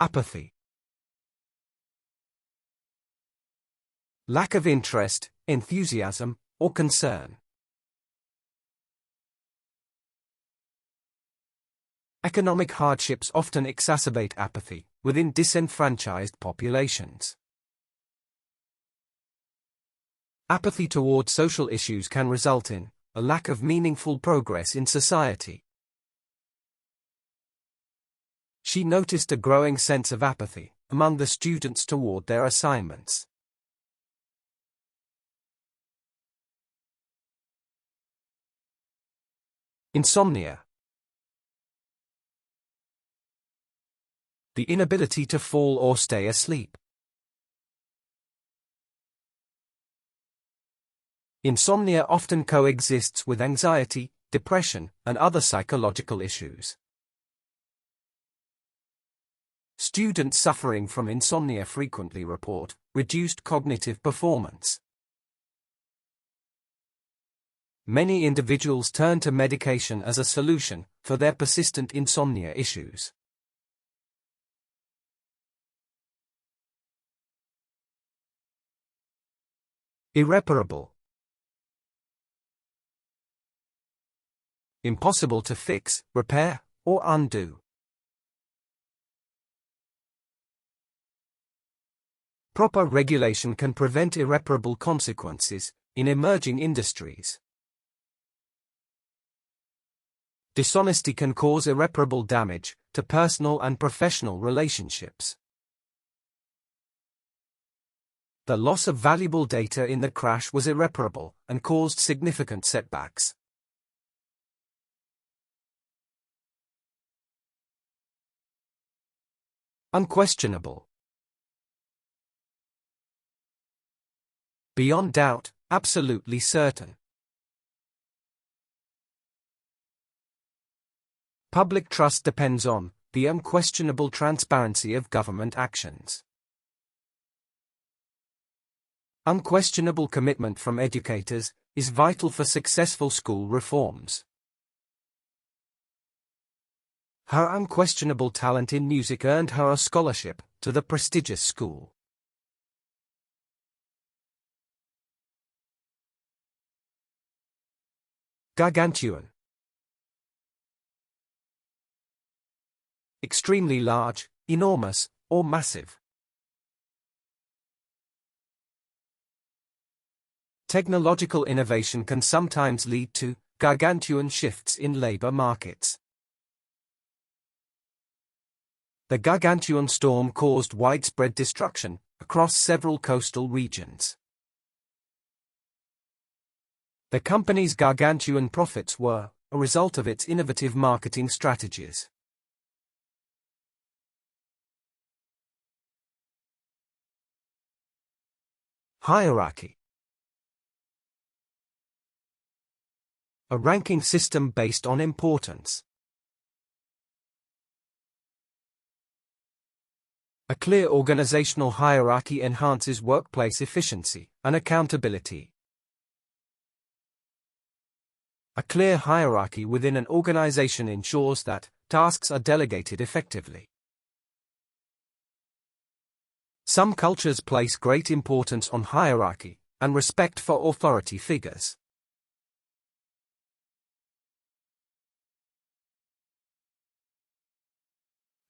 Apathy. Lack of interest, enthusiasm, or concern. Economic hardships often exacerbate apathy within disenfranchised populations. Apathy toward social issues can result in a lack of meaningful progress in society. She noticed a growing sense of apathy among the students toward their assignments. Insomnia. The inability to fall or stay asleep. Insomnia often coexists with anxiety, depression, and other psychological issues. Students suffering from insomnia frequently report reduced cognitive performance. Many individuals turn to medication as a solution for their persistent insomnia issues. Irreparable. Impossible to fix, repair, or undo. Proper regulation can prevent irreparable consequences in emerging industries. Dishonesty can cause irreparable damage to personal and professional relationships. The loss of valuable data in the crash was irreparable and caused significant setbacks. Unquestionable. Beyond doubt, absolutely certain. Public trust depends on the unquestionable transparency of government actions. Unquestionable commitment from educators is vital for successful school reforms. Her unquestionable talent in music earned her a scholarship to the prestigious school. Gargantuan. Extremely large, enormous, or massive. Technological innovation can sometimes lead to gargantuan shifts in labor markets. The gargantuan storm caused widespread destruction across several coastal regions. The company's gargantuan profits were a result of its innovative marketing strategies. Hierarchy. A ranking system based on importance. A clear organizational hierarchy enhances workplace efficiency and accountability. A clear hierarchy within an organization ensures that tasks are delegated effectively. Some cultures place great importance on hierarchy and respect for authority figures.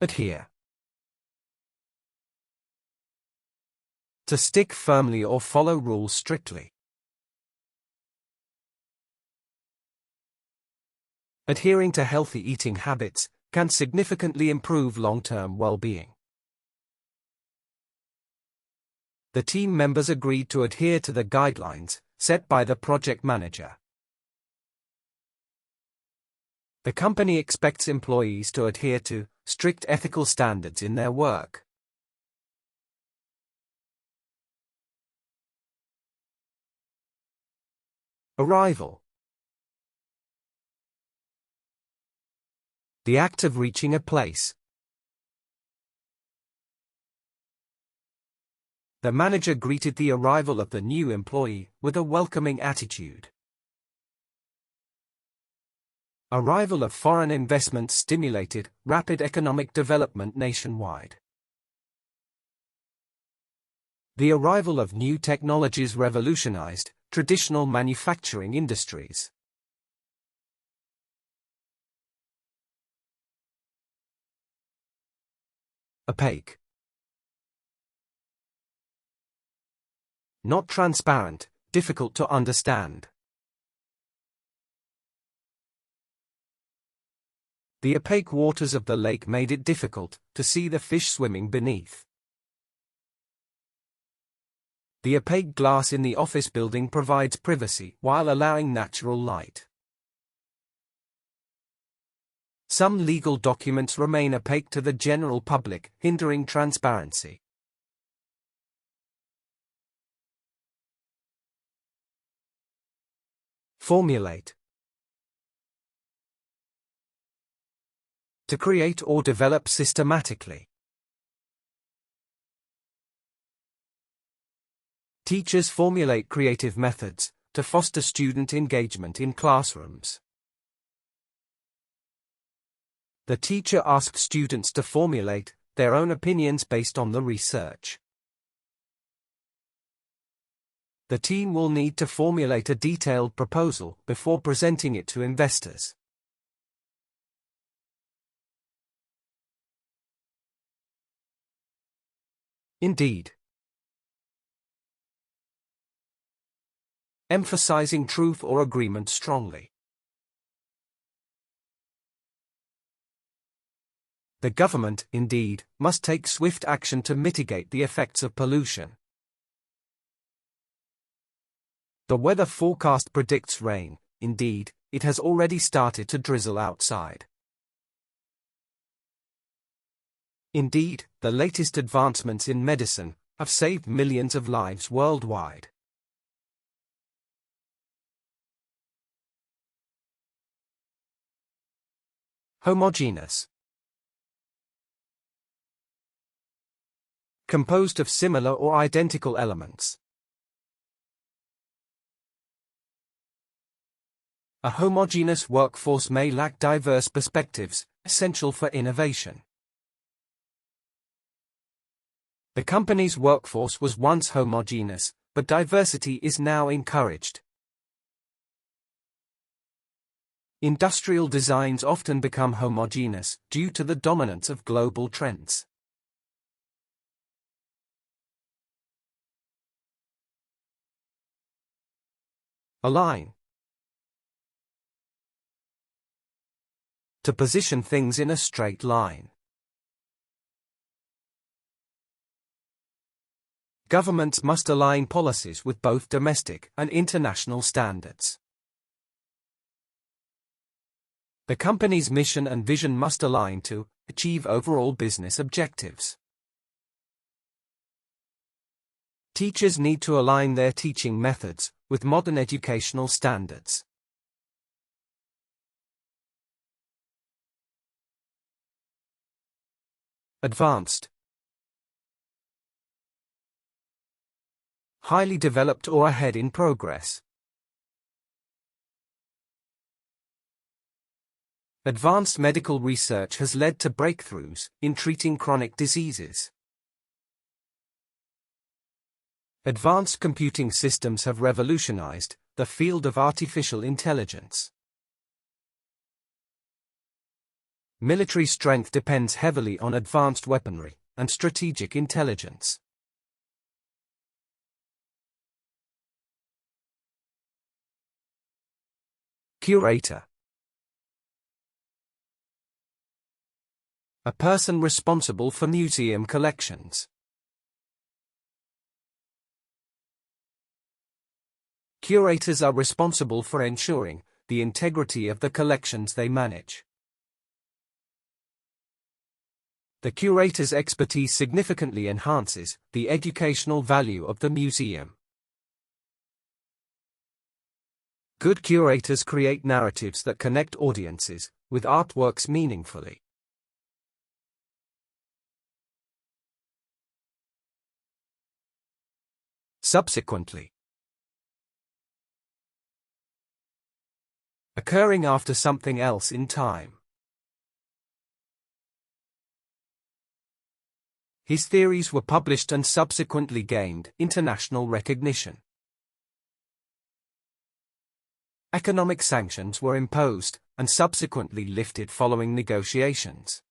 Adhere. To stick firmly or follow rules strictly. Adhering to healthy eating habits can significantly improve long-term well-being. The team members agreed to adhere to the guidelines set by the project manager. The company expects employees to adhere to strict ethical standards in their work. Arrival. The act of reaching a place. The manager greeted the arrival of the new employee with a welcoming attitude. Arrival of foreign investment stimulated rapid economic development nationwide. The arrival of new technologies revolutionized traditional manufacturing industries. Opaque. Not transparent, difficult to understand. The opaque waters of the lake made it difficult to see the fish swimming beneath. The opaque glass in the office building provides privacy while allowing natural light. Some legal documents remain opaque to the general public, hindering transparency. Formulate. To create or develop systematically. Teachers formulate creative methods to foster student engagement in classrooms. The teacher asks students to formulate their own opinions based on the research. The team will need to formulate a detailed proposal before presenting it to investors. Indeed. Emphasizing truth or agreement strongly. The government, indeed, must take swift action to mitigate the effects of pollution. The weather forecast predicts rain. Indeed, it has already started to drizzle outside. Indeed, the latest advancements in medicine have saved millions of lives worldwide. Homogeneous. Composed of similar or identical elements. A homogeneous workforce may lack diverse perspectives, essential for innovation. The company's workforce was once homogeneous, but diversity is now encouraged. Industrial designs often become homogeneous due to the dominance of global trends. Align. To position things in a straight line. Governments must align policies with both domestic and international standards. The company's mission and vision must align to achieve overall business objectives. Teachers need to align their teaching methods with modern educational standards. Advanced. Highly developed or ahead in progress. Advanced medical research has led to breakthroughs in treating chronic diseases. Advanced computing systems have revolutionized the field of artificial intelligence. Military strength depends heavily on advanced weaponry and strategic intelligence. Curator. A person responsible for museum collections. Curators are responsible for ensuring the integrity of the collections they manage. The curator's expertise significantly enhances the educational value of the museum. Good curators create narratives that connect audiences with artworks meaningfully. Subsequently. Occurring after something else in time. His theories were published and subsequently gained international recognition. Economic sanctions were imposed, and subsequently lifted following negotiations.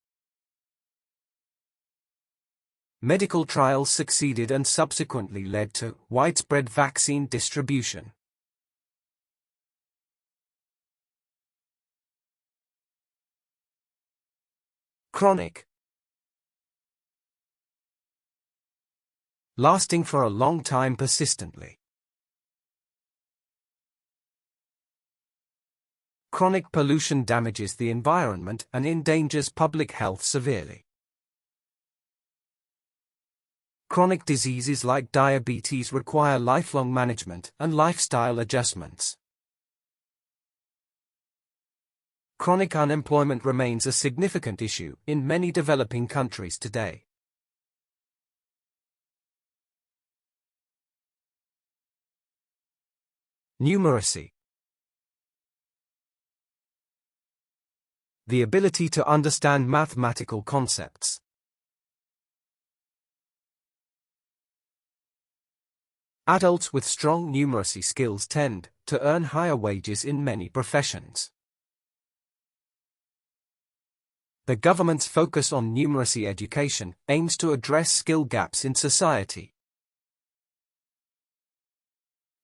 Medical trials succeeded and subsequently led to widespread vaccine distribution. Chronic. Lasting for a long time persistently. Chronic pollution damages the environment and endangers public health severely. Chronic diseases like diabetes require lifelong management and lifestyle adjustments. Chronic unemployment remains a significant issue in many developing countries today. Numeracy. The ability to understand mathematical concepts. Adults with strong numeracy skills tend to earn higher wages in many professions. The government's focus on numeracy education aims to address skill gaps in society.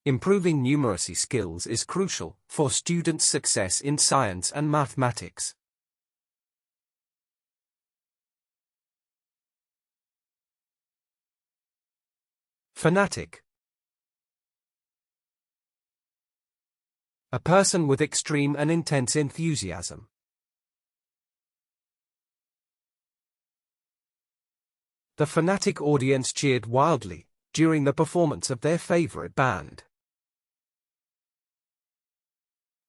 Improving numeracy skills is crucial for students' success in science and mathematics. Fanatic. A person with extreme and intense enthusiasm. The fanatic audience cheered wildly during the performance of their favorite band.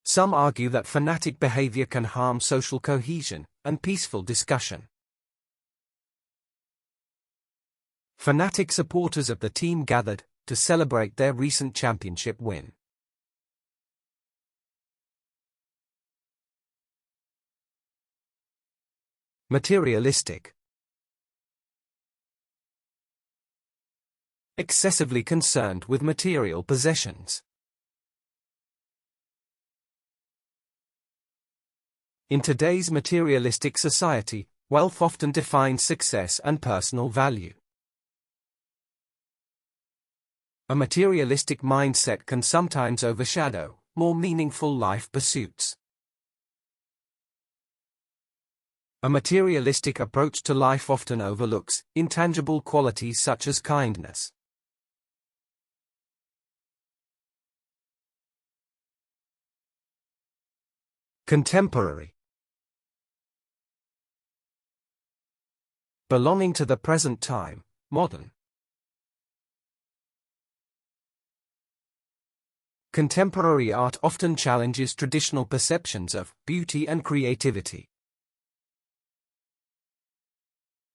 Some argue that fanatic behavior can harm social cohesion and peaceful discussion. Fanatic supporters of the team gathered to celebrate their recent championship win. Materialistic. Excessively concerned with material possessions. In today's materialistic society, wealth often defines success and personal value. A materialistic mindset can sometimes overshadow more meaningful life pursuits. A materialistic approach to life often overlooks intangible qualities such as kindness. Contemporary. Belonging to the present time, modern. Contemporary art often challenges traditional perceptions of beauty and creativity.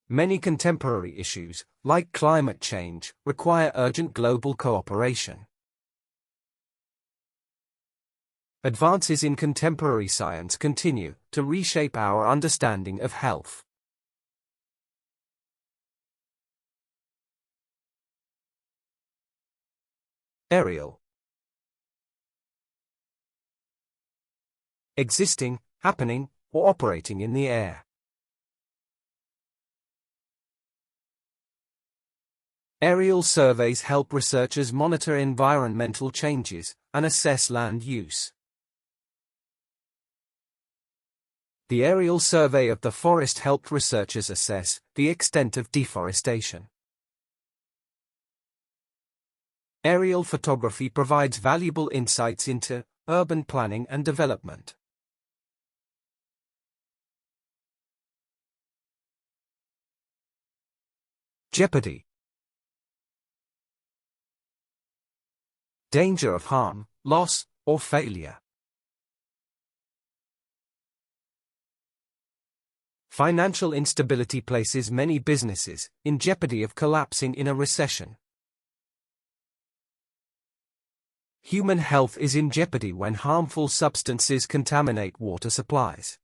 Many contemporary issues, like climate change, require urgent global cooperation. Advances in contemporary science continue to reshape our understanding of health. Aerial. Existing, happening, or operating in the air. Aerial surveys help researchers monitor environmental changes and assess land use. The aerial survey of the forest helped researchers assess the extent of deforestation. Aerial photography provides valuable insights into urban planning and development. Jeopardy. Danger of harm, loss, or failure. Financial instability places many businesses in jeopardy of collapsing in a recession. Human health is in jeopardy when harmful substances contaminate water supplies.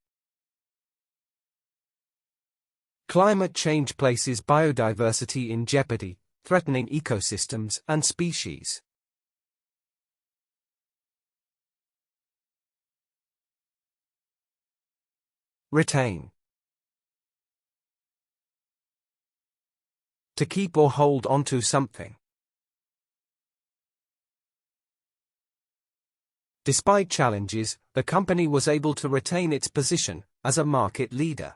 Climate change places biodiversity in jeopardy, threatening ecosystems and species. Retain. To keep or hold onto something. Despite challenges, the company was able to retain its position as a market leader.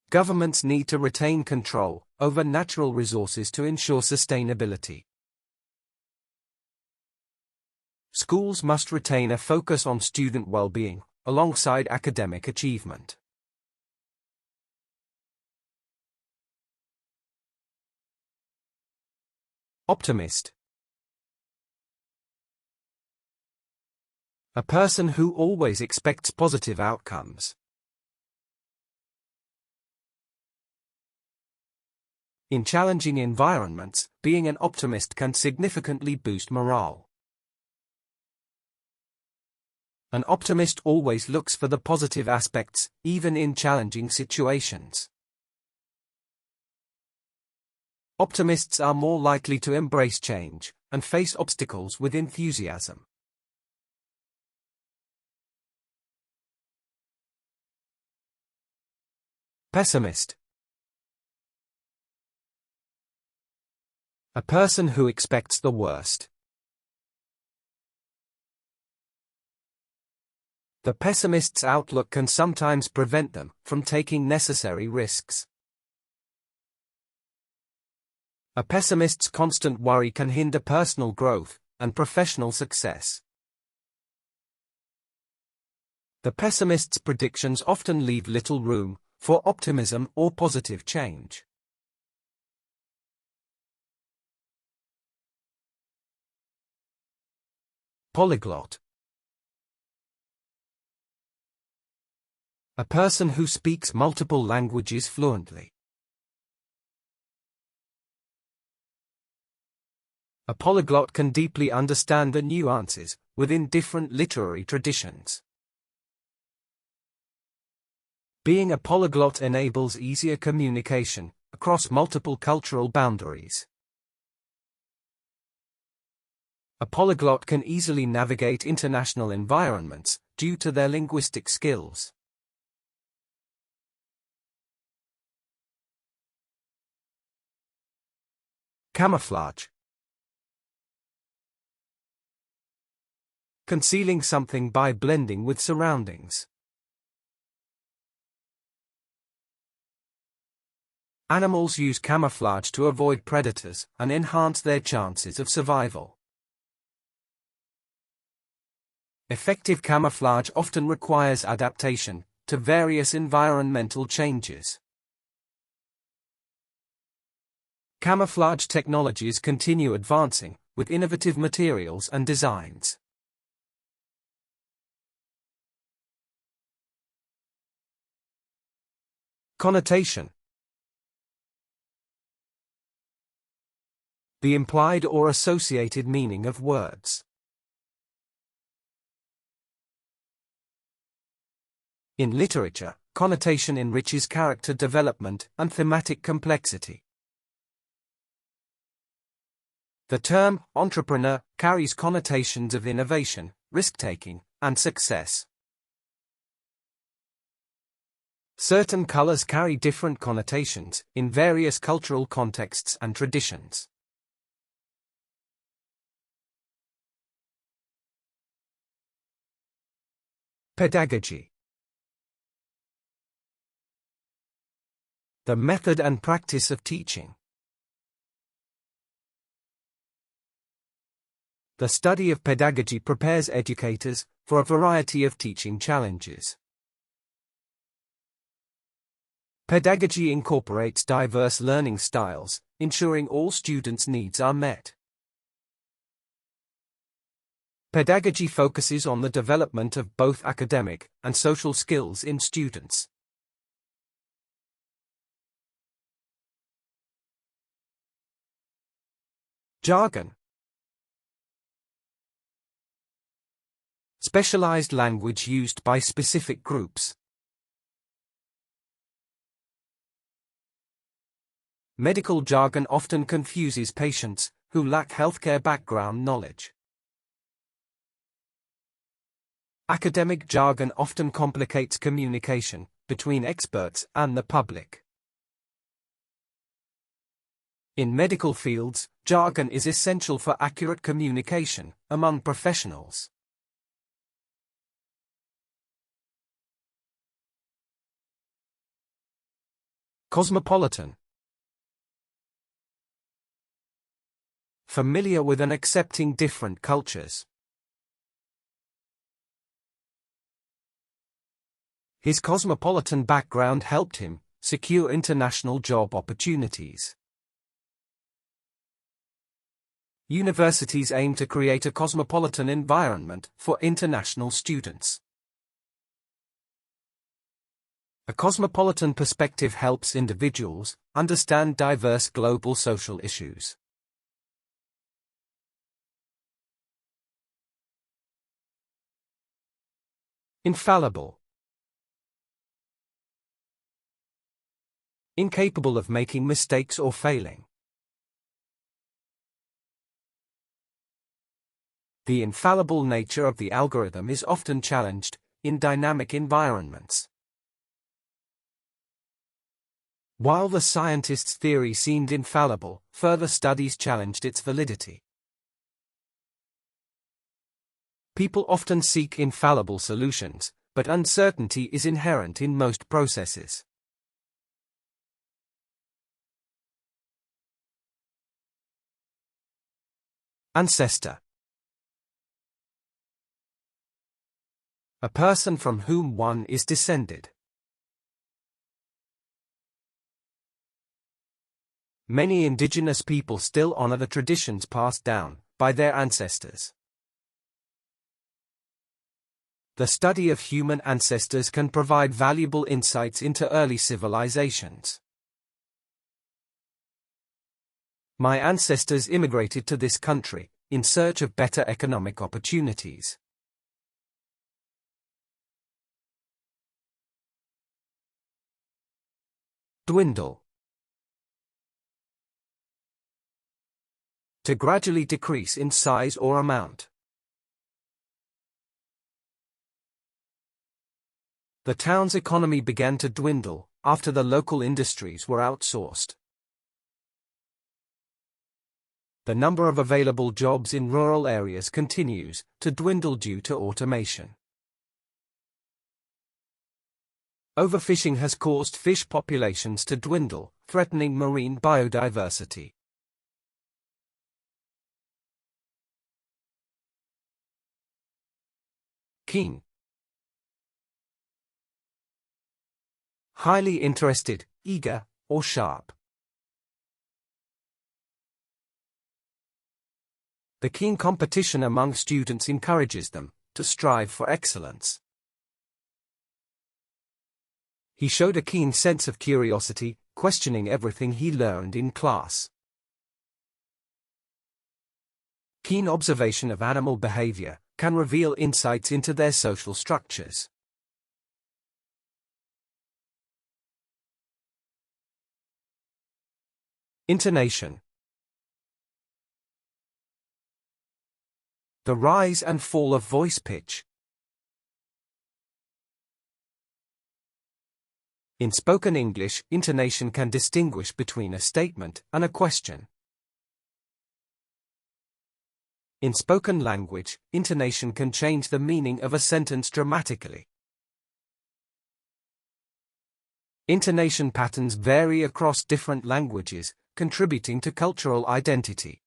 Governments need to retain control over natural resources to ensure sustainability. Schools must retain a focus on student well-being, alongside academic achievement. Optimist. A person who always expects positive outcomes. In challenging environments, being an optimist can significantly boost morale. An optimist always looks for the positive aspects, even in challenging situations. Optimists are more likely to embrace change and face obstacles with enthusiasm. Pessimist. A person who expects the worst. The pessimist's outlook can sometimes prevent them from taking necessary risks. A pessimist's constant worry can hinder personal growth and professional success. The pessimist's predictions often leave little room for optimism or positive change. Polyglot. A person who speaks multiple languages fluently. A polyglot can deeply understand the nuances within different literary traditions. Being a polyglot enables easier communication across multiple cultural boundaries. A polyglot can easily navigate international environments due to their linguistic skills. Camouflage. Concealing something by blending with surroundings. Animals use camouflage to avoid predators and enhance their chances of survival. Effective camouflage often requires adaptation to various environmental changes. Camouflage technologies continue advancing with innovative materials and designs. Connotation. The implied or associated meaning of words. In literature, connotation enriches character development and thematic complexity. The term entrepreneur carries connotations of innovation, risk-taking, and success. Certain colors carry different connotations in various cultural contexts and traditions. Pedagogy. The method and practice of teaching. The study of pedagogy prepares educators for a variety of teaching challenges. Pedagogy incorporates diverse learning styles, ensuring all students' needs are met. Pedagogy focuses on the development of both academic and social skills in students. Jargon. Specialized language used by specific groups. Medical jargon often confuses patients who lack healthcare background knowledge. Academic jargon often complicates communication between experts and the public. In medical fields, jargon is essential for accurate communication among professionals. Cosmopolitan. Familiar with and accepting different cultures. His cosmopolitan background helped him secure international job opportunities. Universities aim to create a cosmopolitan environment for international students. A cosmopolitan perspective helps individuals understand diverse global social issues. Infallible. Incapable of making mistakes or failing. The infallible nature of the algorithm is often challenged in dynamic environments. While the scientist's theory seemed infallible, further studies challenged its validity. People often seek infallible solutions, but uncertainty is inherent in most processes. Ancestor. A person from whom one is descended. Many indigenous people still honor the traditions passed down by their ancestors. The study of human ancestors can provide valuable insights into early civilizations. My ancestors immigrated to this country in search of better economic opportunities. Dwindle. To gradually decrease in size or amount. The town's economy began to dwindle after the local industries were outsourced. The number of available jobs in rural areas continues to dwindle due to automation. Overfishing has caused fish populations to dwindle, threatening marine biodiversity. Keen. Highly interested, eager, or sharp. The keen competition among students encourages them to strive for excellence. He showed a keen sense of curiosity, questioning everything he learned in class. Keen observation of animal behavior can reveal insights into their social structures. Intonation. The rise and fall of voice pitch. In spoken English, intonation can distinguish between a statement and a question. In spoken language, intonation can change the meaning of a sentence dramatically. Intonation patterns vary across different languages, contributing to cultural identity.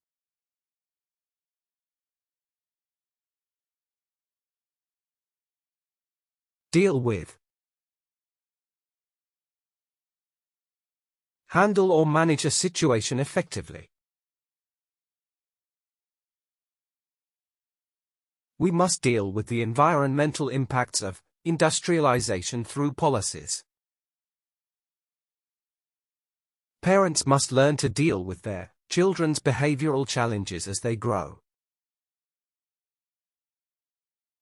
Deal with. Handle or manage a situation effectively. We must deal with the environmental impacts of industrialization through policies. Parents must learn to deal with their children's behavioral challenges as they grow.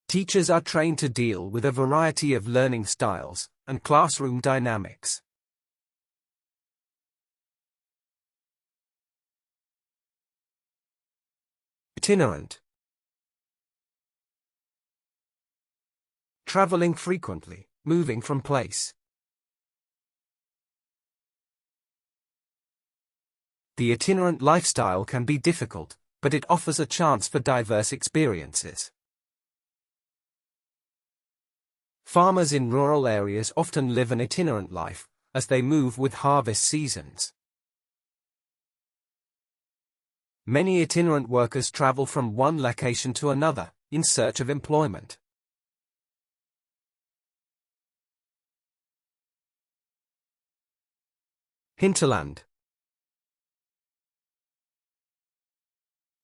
Teachers are trained to deal with a variety of learning styles and classroom dynamics. Itinerant. Traveling frequently, moving from place. The itinerant lifestyle can be difficult, but it offers a chance for diverse experiences. Farmers in rural areas often live an itinerant life, as they move with harvest seasons. Many itinerant workers travel from one location to another, in search of employment. Hinterland.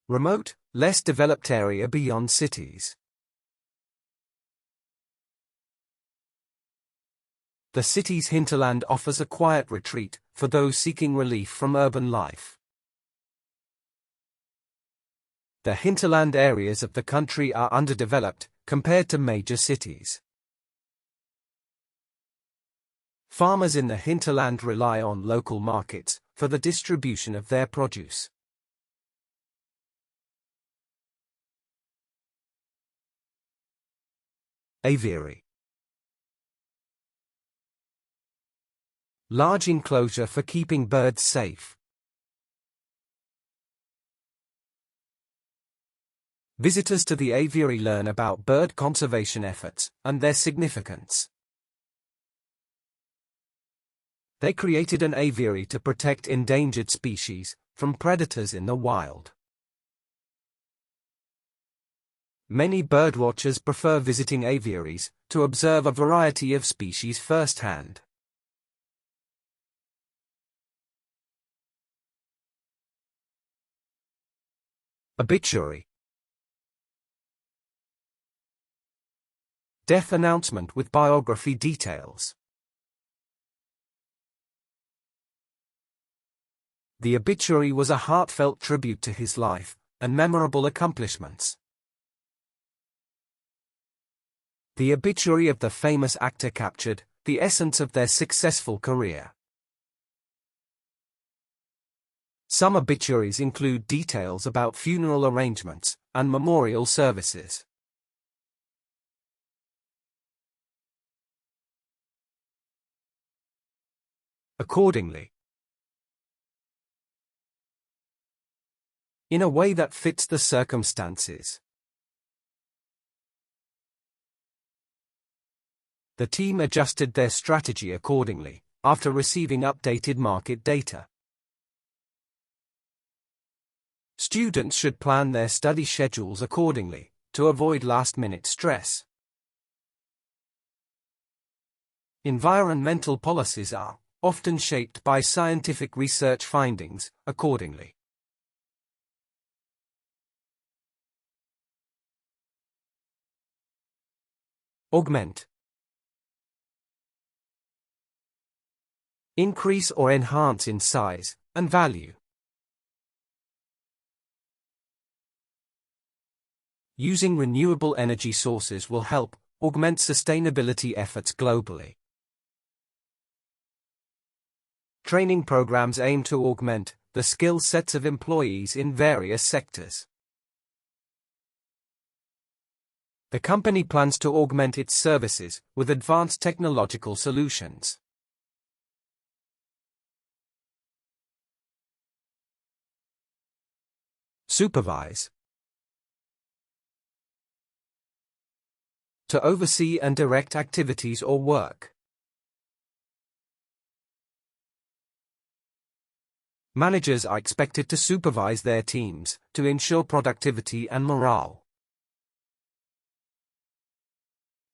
Remote, less developed area beyond cities. The city's hinterland offers a quiet retreat for those seeking relief from urban life. The hinterland areas of the country are underdeveloped compared to major cities. Farmers in the hinterland rely on local markets for the distribution of their produce. Aviary. Large enclosure for keeping birds safe. Visitors to the aviary learn about bird conservation efforts and their significance. They created an aviary to protect endangered species from predators in the wild. Many birdwatchers prefer visiting aviaries to observe a variety of species firsthand. Obituary. Death announcement with biography details. The obituary was a heartfelt tribute to his life and memorable accomplishments. The obituary of the famous actor captured the essence of their successful career. Some obituaries include details about funeral arrangements and memorial services. Accordingly. In a way that fits the circumstances. The team adjusted their strategy accordingly, after receiving updated market data. Students should plan their study schedules accordingly, to avoid last-minute stress. Environmental policies are often shaped by scientific research findings, accordingly. Augment. Increase or enhance in size and value. Using renewable energy sources will help augment sustainability efforts globally. Training programs aim to augment the skill sets of employees in various sectors. The company plans to augment its services with advanced technological solutions. Supervise. To oversee and direct activities or work. Managers are expected to supervise their teams to ensure productivity and morale.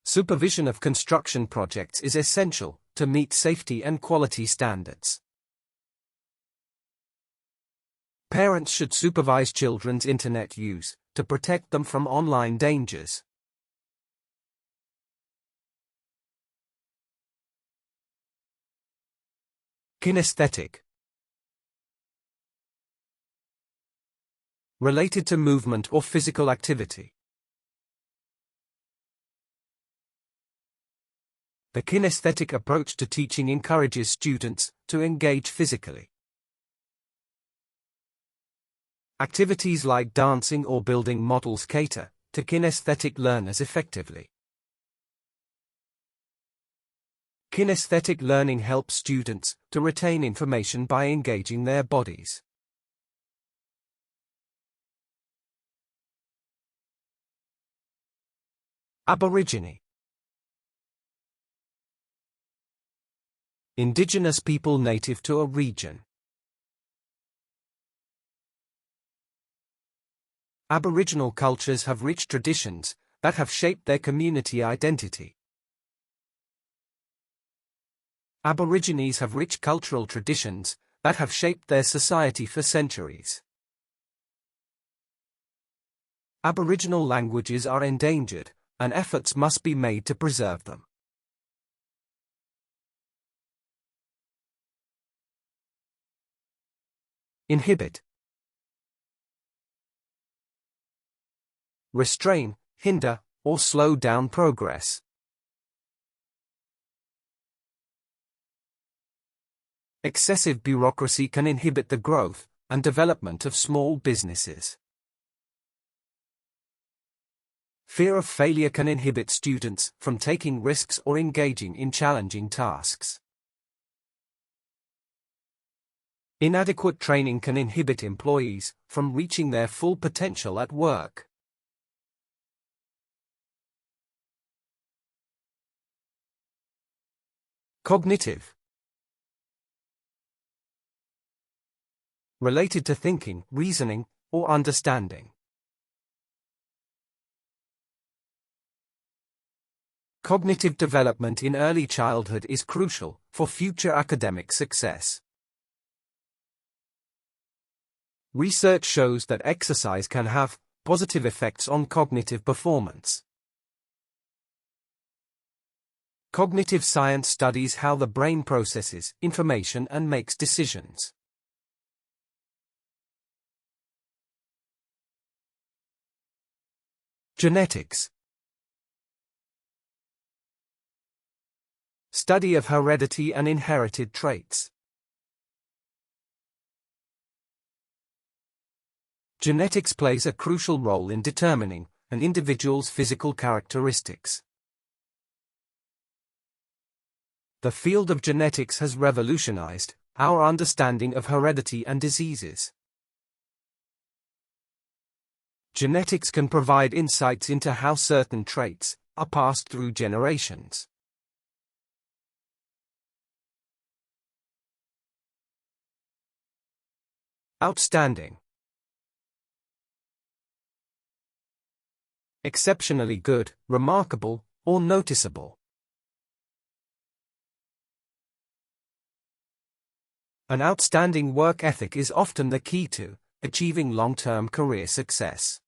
Supervision of construction projects is essential to meet safety and quality standards. Parents should supervise children's internet use to protect them from online dangers. Kinesthetic. Related to movement or physical activity. The kinesthetic approach to teaching encourages students to engage physically. Activities like dancing or building models cater to kinesthetic learners effectively. Kinesthetic learning helps students to retain information by engaging their bodies. Aborigine. Indigenous people native to a region. Aboriginal cultures have rich traditions that have shaped their community identity. Aborigines have rich cultural traditions that have shaped their society for centuries. Aboriginal languages are endangered, and efforts must be made to preserve them. Inhibit. Restrain, hinder, or slow down progress. Excessive bureaucracy can inhibit the growth and development of small businesses. Fear of failure can inhibit students from taking risks or engaging in challenging tasks. Inadequate training can inhibit employees from reaching their full potential at work. Cognitive. Related to thinking, reasoning, or understanding. Cognitive development in early childhood is crucial for future academic success. Research shows that exercise can have positive effects on cognitive performance. Cognitive science studies how the brain processes information and makes decisions. Genetics. Study of heredity and inherited traits. Genetics plays a crucial role in determining an individual's physical characteristics. The field of genetics has revolutionized our understanding of heredity and diseases. Genetics can provide insights into how certain traits are passed through generations. Outstanding. Exceptionally good, remarkable, or noticeable. An outstanding work ethic is often the key to achieving long-term career success.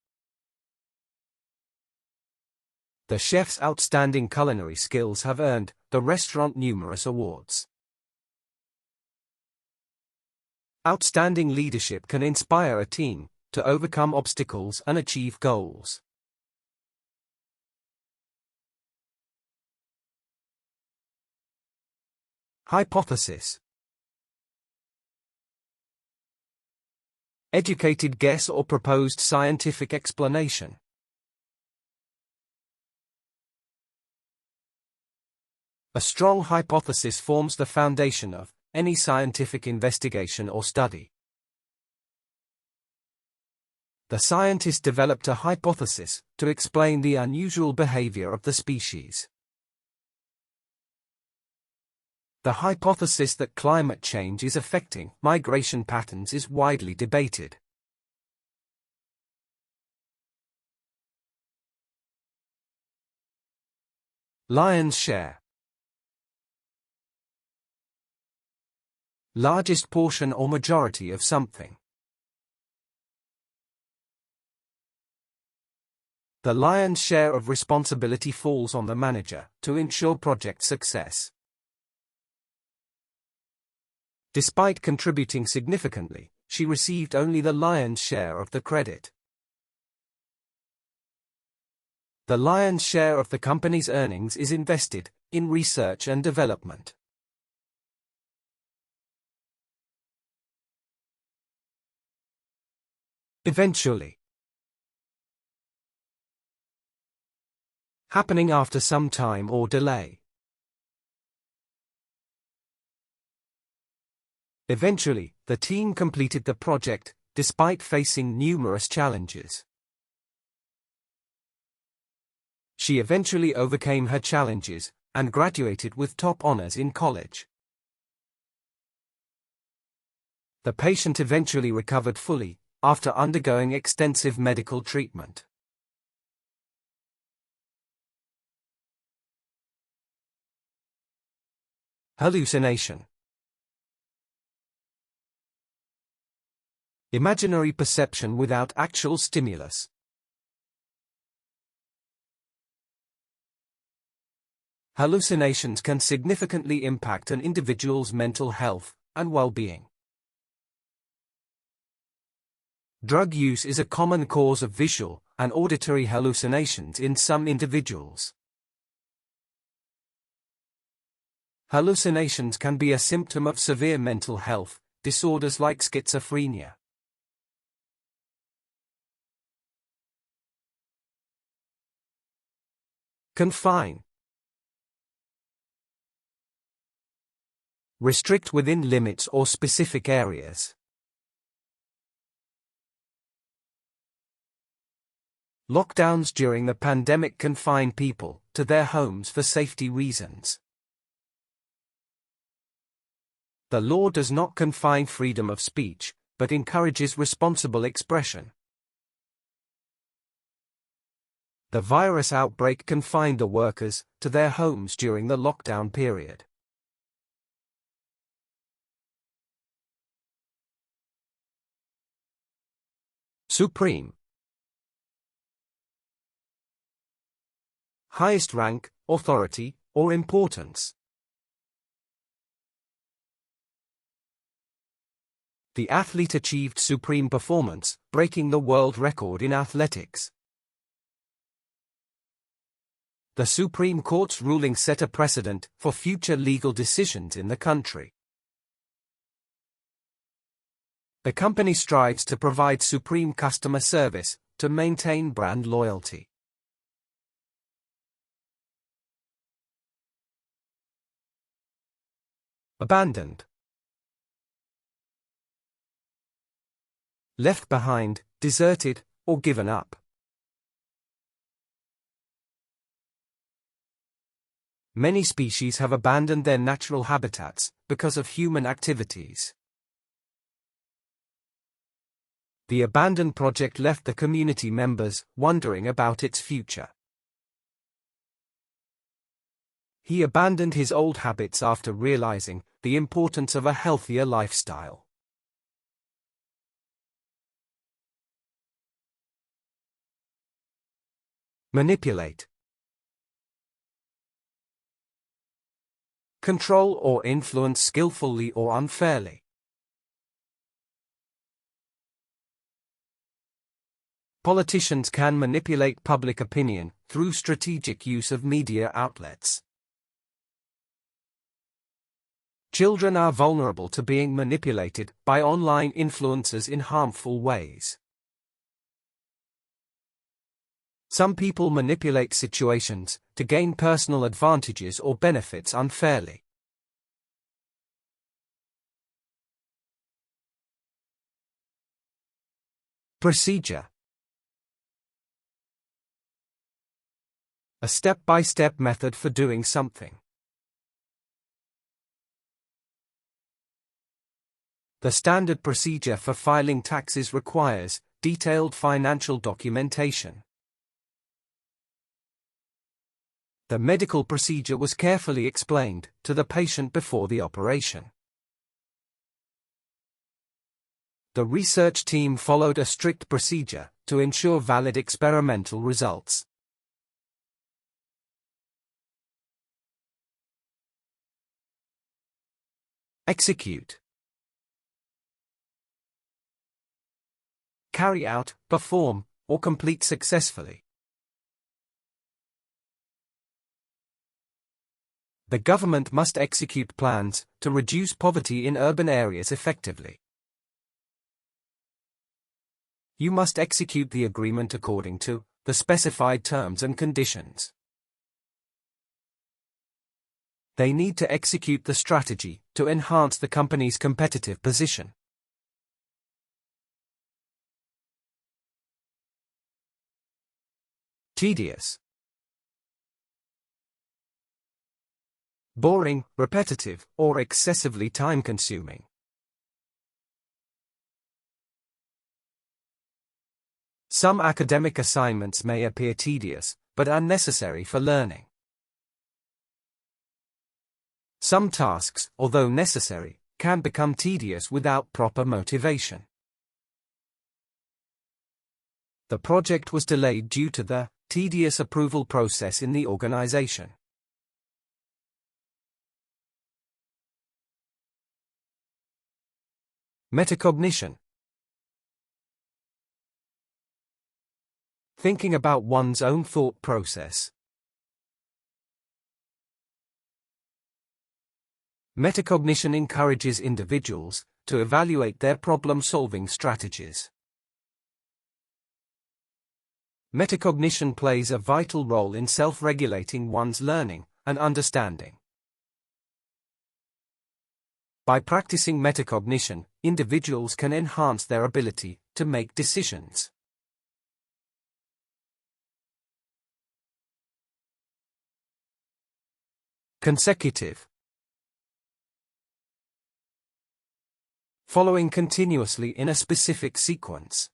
The chef's outstanding culinary skills have earned the restaurant numerous awards. Outstanding leadership can inspire a team to overcome obstacles and achieve goals. Hypothesis. Educated guess or proposed scientific explanation. A strong hypothesis forms the foundation of any scientific investigation or study. The scientist developed a hypothesis to explain the unusual behavior of the species. The hypothesis that climate change is affecting migration patterns is widely debated. Lion's share. Largest portion or majority of something. The lion's share of responsibility falls on the manager to ensure project success. Despite contributing significantly, she received only the lion's share of the credit. The lion's share of the company's earnings is invested in research and development. Eventually. Happening after some time or delay. Eventually, the team completed the project, despite facing numerous challenges. She eventually overcame her challenges, and graduated with top honors in college. The patient eventually recovered fully, after undergoing extensive medical treatment. Hallucination. Imaginary perception without actual stimulus. Hallucinations can significantly impact an individual's mental health and well-being. Drug use is a common cause of visual and auditory hallucinations in some individuals. Hallucinations can be a symptom of severe mental health disorders like schizophrenia. Confine. Restrict within limits or specific areas. Lockdowns during the pandemic confined people to their homes for safety reasons. The law does not confine freedom of speech, but encourages responsible expression. The virus outbreak confined the workers to their homes during the lockdown period. Supreme. Highest rank, authority, or importance. The athlete achieved supreme performance, breaking the world record in athletics. The Supreme Court's ruling set a precedent for future legal decisions in the country. The company strives to provide supreme customer service to maintain brand loyalty. Abandoned. Left behind, deserted, or given up. Many species have abandoned their natural habitats because of human activities. The abandoned project left the community members wondering about its future. He abandoned his old habits after realizing the importance of a healthier lifestyle. Manipulate. Control or influence skillfully or unfairly. Politicians can manipulate public opinion through strategic use of media outlets. Children are vulnerable to being manipulated by online influencers in harmful ways. Some people manipulate situations to gain personal advantages or benefits unfairly. Procedure. A step-by-step method for doing something. The standard procedure for filing taxes requires detailed financial documentation. The medical procedure was carefully explained to the patient before the operation. The research team followed a strict procedure to ensure valid experimental results. Execute. Carry out, perform, or complete successfully. The government must execute plans to reduce poverty in urban areas effectively. You must execute the agreement according to the specified terms and conditions. They need to execute the strategy to enhance the company's competitive position. Tedious. Boring, repetitive, or excessively time-consuming. Some academic assignments may appear tedious, but are necessary for learning. Some tasks, although necessary, can become tedious without proper motivation. The project was delayed due to the tedious approval process in the organization. Metacognition. Thinking about one's own thought process. Metacognition encourages individuals to evaluate their problem-solving strategies. Metacognition plays a vital role in self-regulating one's learning and understanding. By practicing metacognition, individuals can enhance their ability to make decisions. Consecutive. Following continuously in a specific sequence.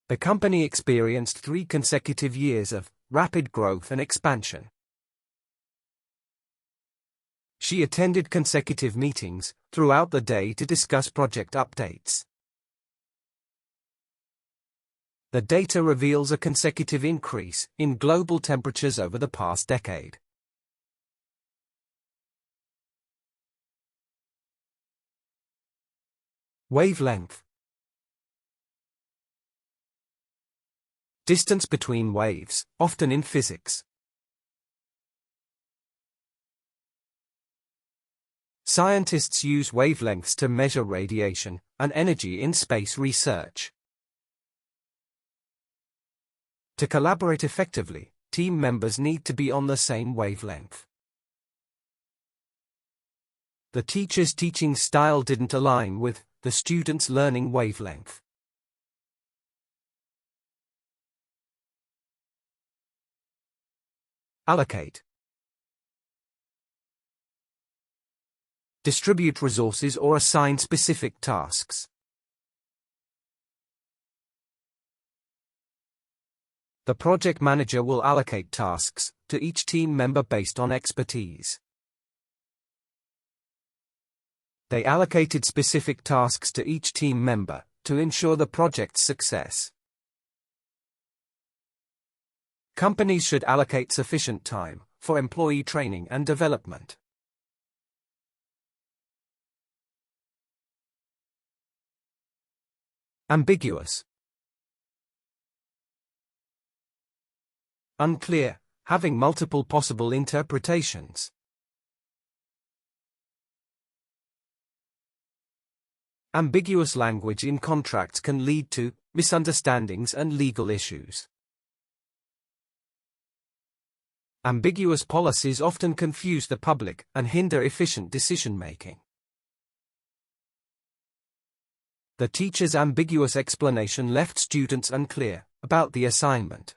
The company experienced 3 consecutive years of rapid growth and expansion. She attended consecutive meetings throughout the day to discuss project updates. The data reveals a consecutive increase in global temperatures over the past decade. Wavelength. Distance between waves, often in physics. Scientists use wavelengths to measure radiation and energy in space research. To collaborate effectively, team members need to be on the same wavelength. The teacher's teaching style didn't align with the student's learning wavelength. Allocate. Distribute resources or assign specific tasks. The project manager will allocate tasks to each team member based on expertise. They allocated specific tasks to each team member to ensure the project's success. Companies should allocate sufficient time for employee training and development. Ambiguous. Unclear, having multiple possible interpretations. Ambiguous language in contracts can lead to misunderstandings and legal issues. Ambiguous policies often confuse the public and hinder efficient decision-making. The teacher's ambiguous explanation left students unclear about the assignment.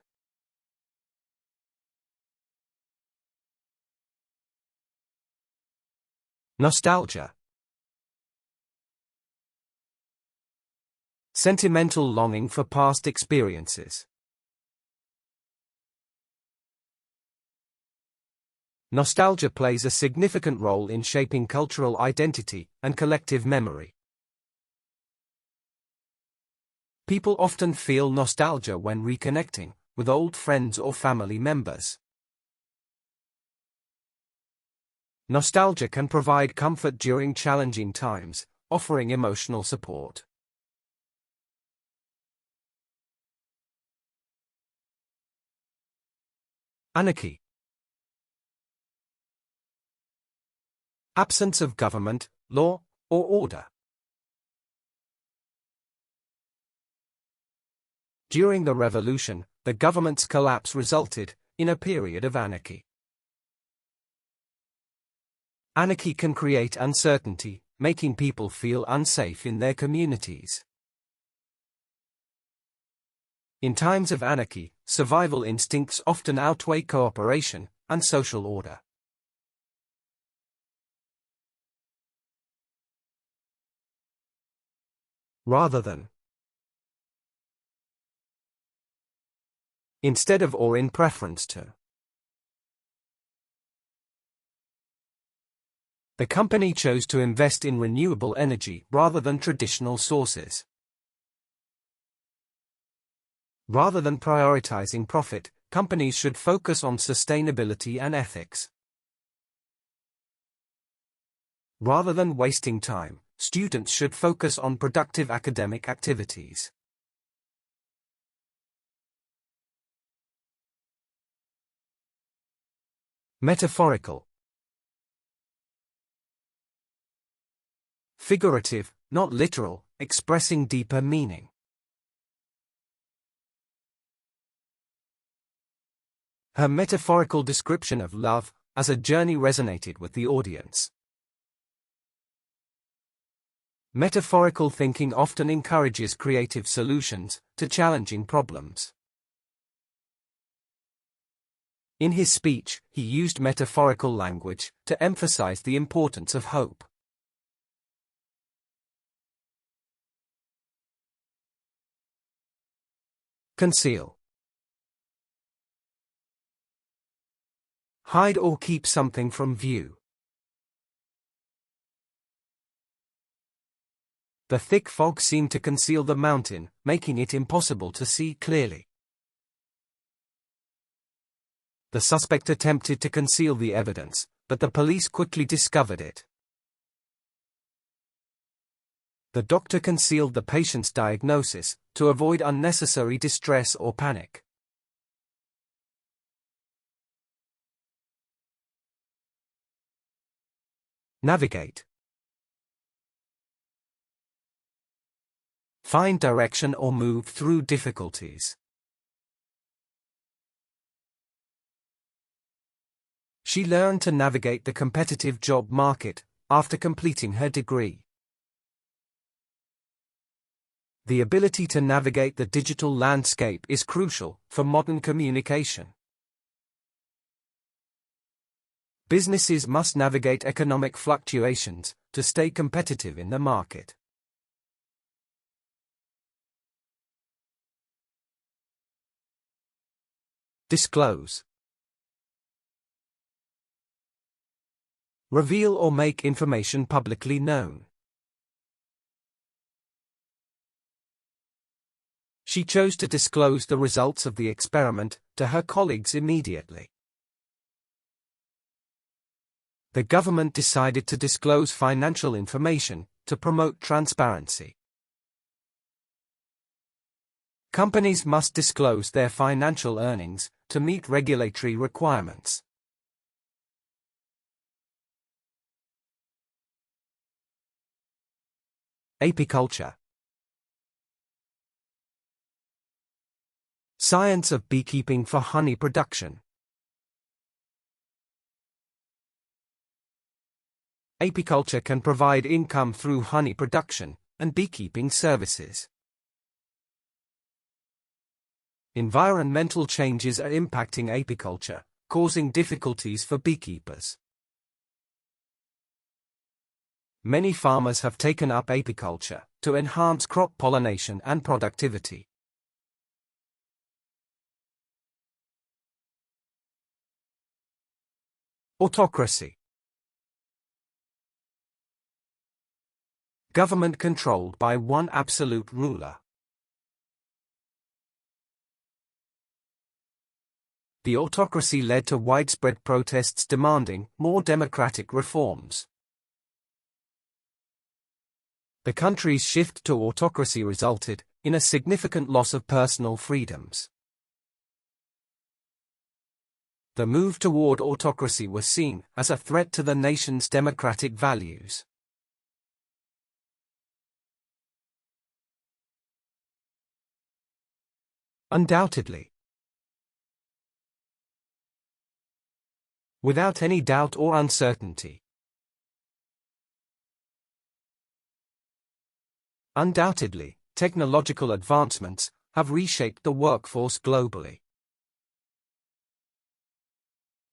Nostalgia. Sentimental longing for past experiences. Nostalgia plays a significant role in shaping cultural identity and collective memory. People often feel nostalgia when reconnecting with old friends or family members. Nostalgia can provide comfort during challenging times, offering emotional support. Anarchy. Absence of government, law, or order. During the revolution, the government's collapse resulted in a period of anarchy. Anarchy can create uncertainty, making people feel unsafe in their communities. In times of anarchy, survival instincts often outweigh cooperation and social order. Rather than, instead of or in preference to. The company chose to invest in renewable energy rather than traditional sources. Rather than prioritizing profit, companies should focus on sustainability and ethics. Rather than wasting time, students should focus on productive academic activities. Metaphorical. Figurative, not literal, expressing deeper meaning. Her metaphorical description of love as a journey resonated with the audience. Metaphorical thinking often encourages creative solutions to challenging problems. In his speech, he used metaphorical language to emphasize the importance of hope. Conceal. Hide or keep something from view. The thick fog seemed to conceal the mountain, making it impossible to see clearly. The suspect attempted to conceal the evidence, but the police quickly discovered it. The doctor concealed the patient's diagnosis to avoid unnecessary distress or panic. Navigate. Find direction or move through difficulties. She learned to navigate the competitive job market after completing her degree. The ability to navigate the digital landscape is crucial for modern communication. Businesses must navigate economic fluctuations to stay competitive in the market. Disclose. Reveal or make information publicly known. She chose to disclose the results of the experiment to her colleagues immediately. The government decided to disclose financial information to promote transparency. Companies must disclose their financial earnings to meet regulatory requirements. Apiculture. Science of beekeeping for honey production. Apiculture can provide income through honey production and beekeeping services. Environmental changes are impacting apiculture, causing difficulties for beekeepers. Many farmers have taken up apiculture to enhance crop pollination and productivity. Autocracy. Government controlled by one absolute ruler. The autocracy led to widespread protests demanding more democratic reforms. The country's shift to autocracy resulted in a significant loss of personal freedoms. The move toward autocracy was seen as a threat to the nation's democratic values. Undoubtedly. Without any doubt or uncertainty. Undoubtedly, technological advancements have reshaped the workforce globally.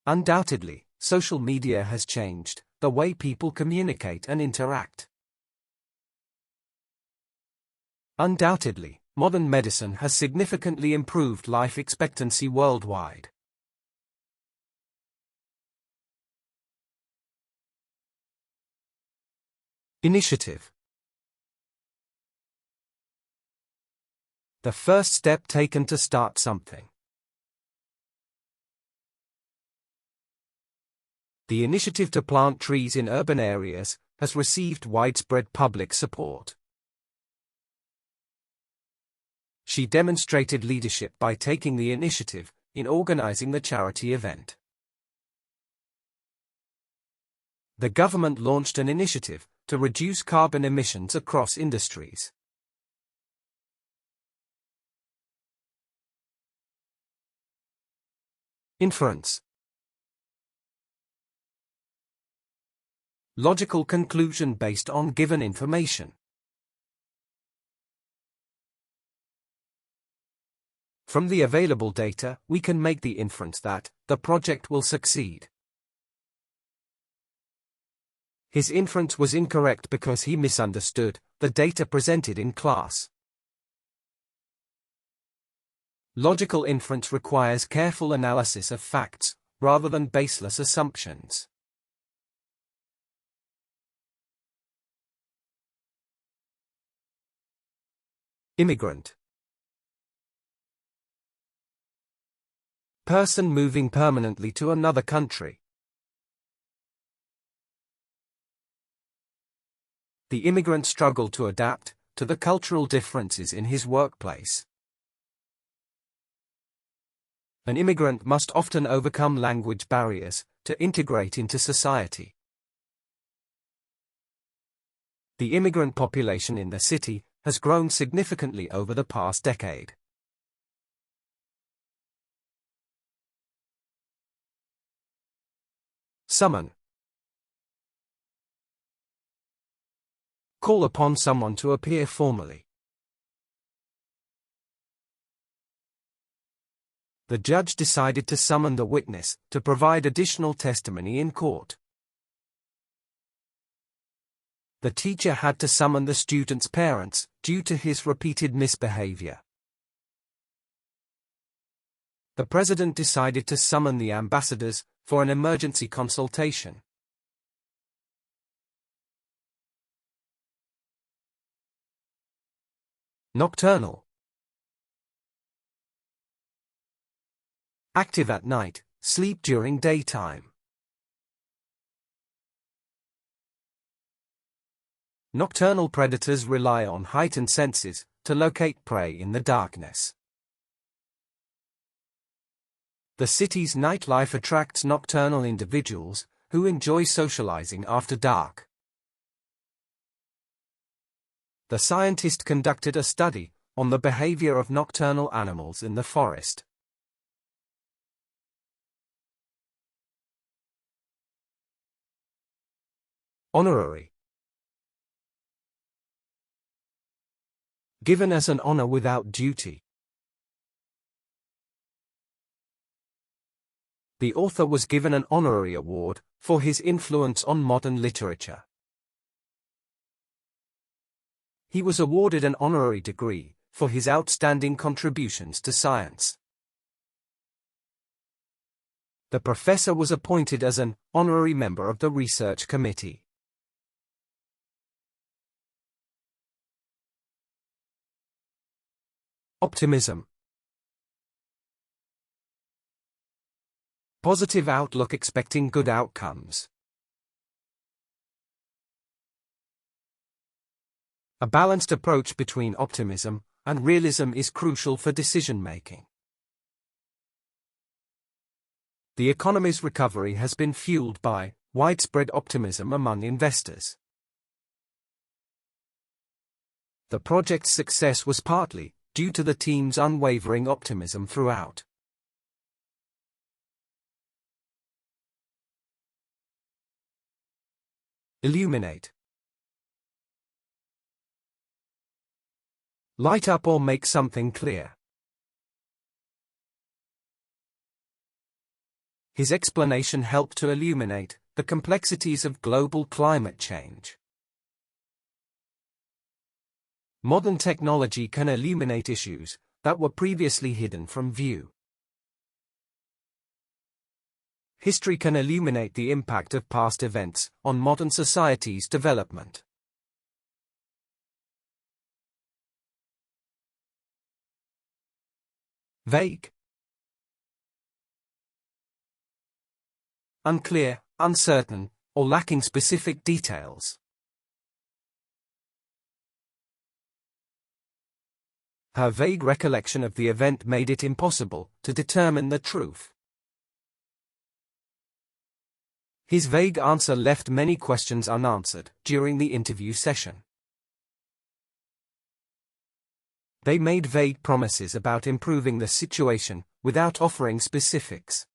Undoubtedly, social media has changed the way people communicate and interact. Undoubtedly, modern medicine has significantly improved life expectancy worldwide. Initiative. The first step taken to start something. The initiative to plant trees in urban areas has received widespread public support. She demonstrated leadership by taking the initiative in organizing the charity event. The government launched an initiative to reduce carbon emissions across industries. Inference. Logical conclusion based on given information. From the available data, we can make the inference that the project will succeed. His inference was incorrect because he misunderstood the data presented in class. Logical inference requires careful analysis of facts, rather than baseless assumptions. Immigrant. Person moving permanently to another country. The immigrant struggled to adapt to the cultural differences in his workplace. An immigrant must often overcome language barriers to integrate into society. The immigrant population in the city has grown significantly over the past decade. Summon. Call upon someone to appear formally. The judge decided to summon the witness to provide additional testimony in court. The teacher had to summon the student's parents due to his repeated misbehavior. The president decided to summon the ambassadors for an emergency consultation. Nocturnal. Active at night, sleep during daytime. Nocturnal predators rely on heightened senses to locate prey in the darkness. The city's nightlife attracts nocturnal individuals who enjoy socializing after dark. The scientist conducted a study on the behavior of nocturnal animals in the forest. Honorary. Given as an honor without duty. The author was given an honorary award for his influence on modern literature. He was awarded an honorary degree for his outstanding contributions to science. The professor was appointed as an honorary member of the research committee. Optimism. Positive outlook, expecting good outcomes. A balanced approach between optimism and realism is crucial for decision-making. The economy's recovery has been fueled by widespread optimism among investors. The project's success was partly due to the team's unwavering optimism throughout. Illuminate. Light up or make something clear. His explanation helped to illuminate the complexities of global climate change. Modern technology can illuminate issues that were previously hidden from view. History can illuminate the impact of past events on modern society's development. Vague. Unclear, uncertain, or lacking specific details. Her vague recollection of the event made it impossible to determine the truth. His vague answer left many questions unanswered during the interview session. They made vague promises about improving the situation without offering specifics.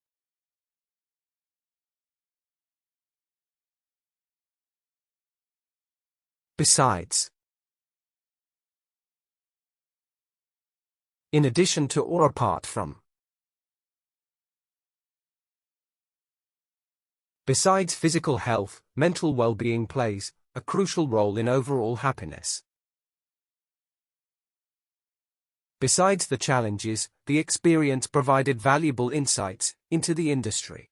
Besides. In addition to or apart from. Besides physical health, mental well-being plays a crucial role in overall happiness. Besides the challenges, the experience provided valuable insights into the industry.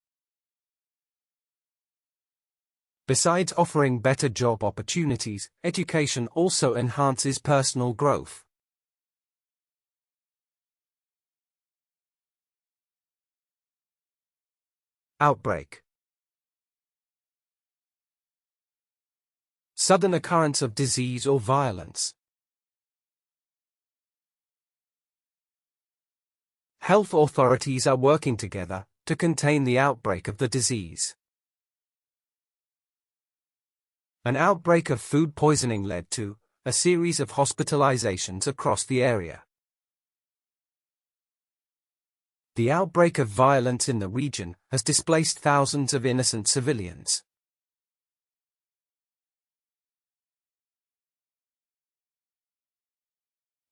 Besides offering better job opportunities, education also enhances personal growth. Outbreak. Sudden occurrence of disease or violence. Health authorities are working together to contain the outbreak of the disease. An outbreak of food poisoning led to a series of hospitalizations across the area. The outbreak of violence in the region has displaced thousands of innocent civilians.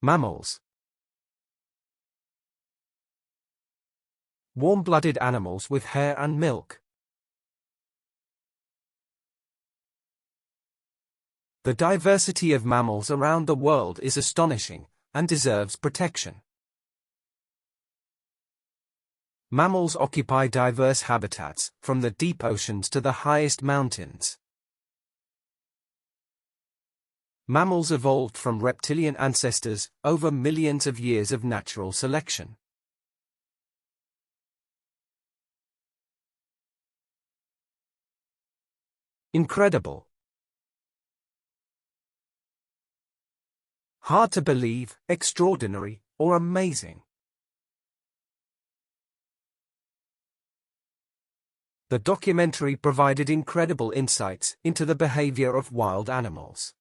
Mammals. Warm-blooded animals with hair and milk. The diversity of mammals around the world is astonishing and deserves protection. Mammals occupy diverse habitats, from the deep oceans to the highest mountains. Mammals evolved from reptilian ancestors over millions of years of natural selection. Incredible. Hard to believe, extraordinary, or amazing. The documentary provided incredible insights into the behavior of wild animals.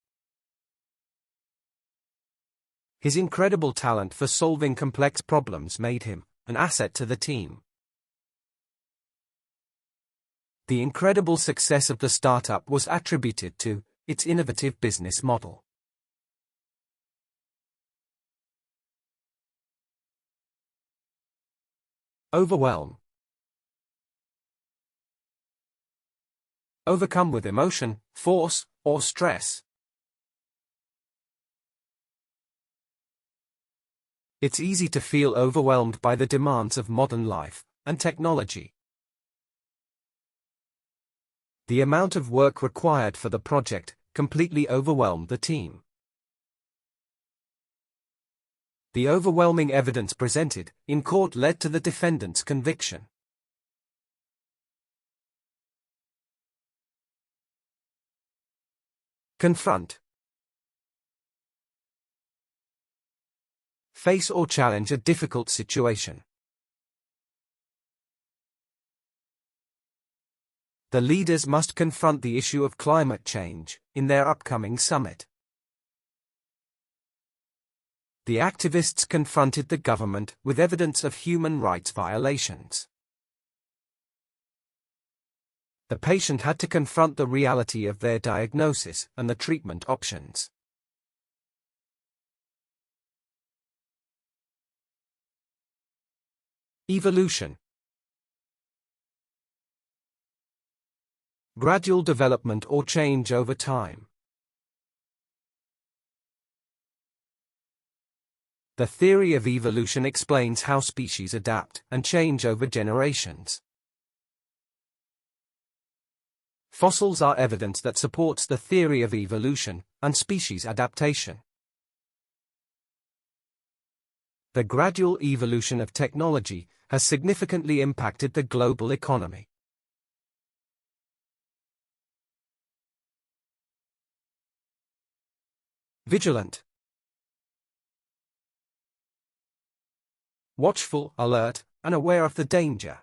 His incredible talent for solving complex problems made him an asset to the team. The incredible success of the startup was attributed to its innovative business model. Overwhelm. Overcome with emotion, force, or stress. It's easy to feel overwhelmed by the demands of modern life and technology. The amount of work required for the project completely overwhelmed the team. The overwhelming evidence presented in court led to the defendant's conviction. Confront. Face or challenge a difficult situation. The leaders must confront the issue of climate change in their upcoming summit. The activists confronted the government with evidence of human rights violations. The patient had to confront the reality of their diagnosis and the treatment options. Evolution. Gradual development or change over time. The theory of evolution explains how species adapt and change over generations. Fossils are evidence that supports the theory of evolution and species adaptation. The gradual evolution of technology has significantly impacted the global economy. Vigilant. Watchful, alert, and aware of the danger.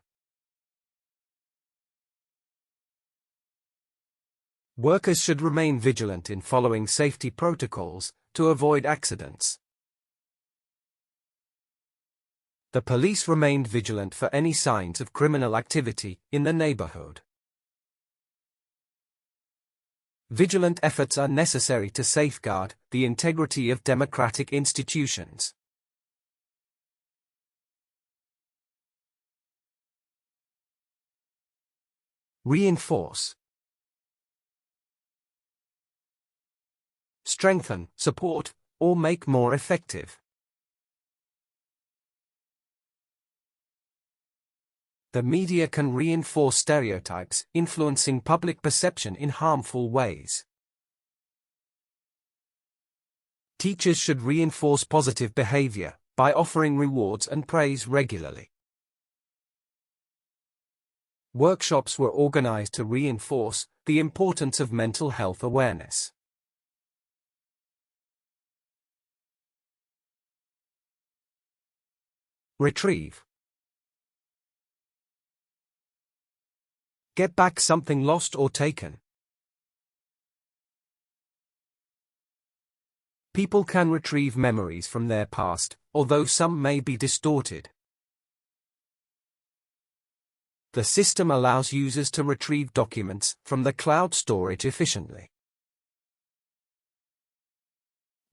Workers should remain vigilant in following safety protocols to avoid accidents. The police remained vigilant for any signs of criminal activity in the neighborhood. Vigilant efforts are necessary to safeguard the integrity of democratic institutions. Reinforce. Strengthen, support, or make more effective. The media can reinforce stereotypes, influencing public perception in harmful ways. Teachers should reinforce positive behavior by offering rewards and praise regularly. Workshops were organized to reinforce the importance of mental health awareness. Retrieve. Get back something lost or taken. People can retrieve memories from their past, although some may be distorted. The system allows users to retrieve documents from the cloud storage efficiently.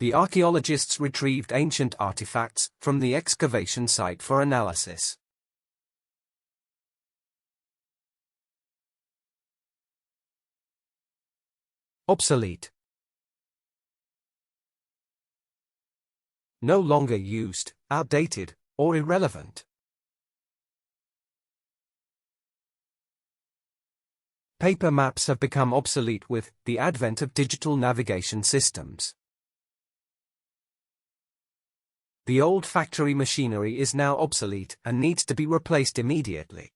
The archaeologists retrieved ancient artifacts from the excavation site for analysis. Obsolete. No longer used, outdated, or irrelevant. Paper maps have become obsolete with the advent of digital navigation systems. The old factory machinery is now obsolete and needs to be replaced immediately.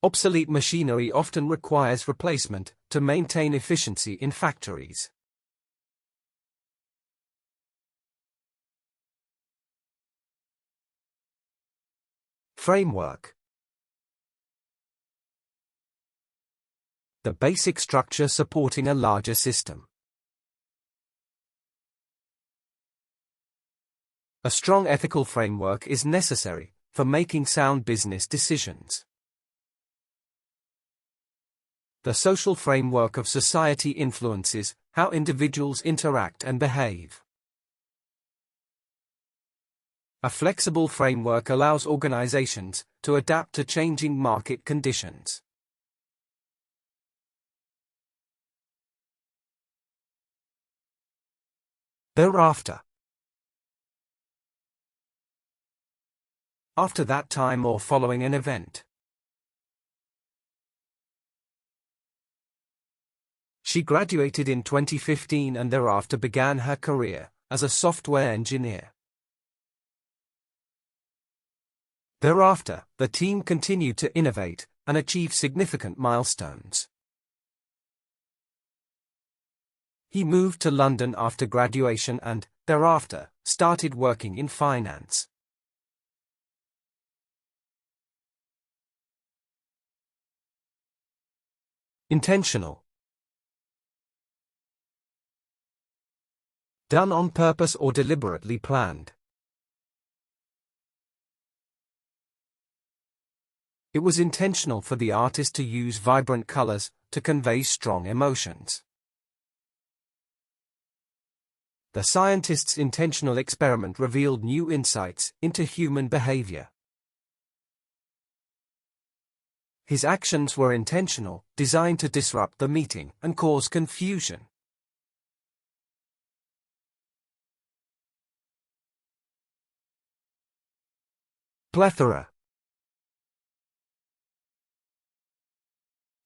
Obsolete machinery often requires replacement to maintain efficiency in factories. Framework. The basic structure supporting a larger system. A strong ethical framework is necessary for making sound business decisions. The social framework of society influences how individuals interact and behave. A flexible framework allows organizations to adapt to changing market conditions. Thereafter. After that time or following an event. She graduated in 2015 and thereafter began her career as a software engineer. Thereafter, the team continued to innovate and achieve significant milestones. He moved to London after graduation and, thereafter, started working in finance. Intentional. Done on purpose or deliberately planned. It was intentional for the artist to use vibrant colors to convey strong emotions. The scientist's intentional experiment revealed new insights into human behavior. His actions were intentional, designed to disrupt the meeting and cause confusion. Plethora.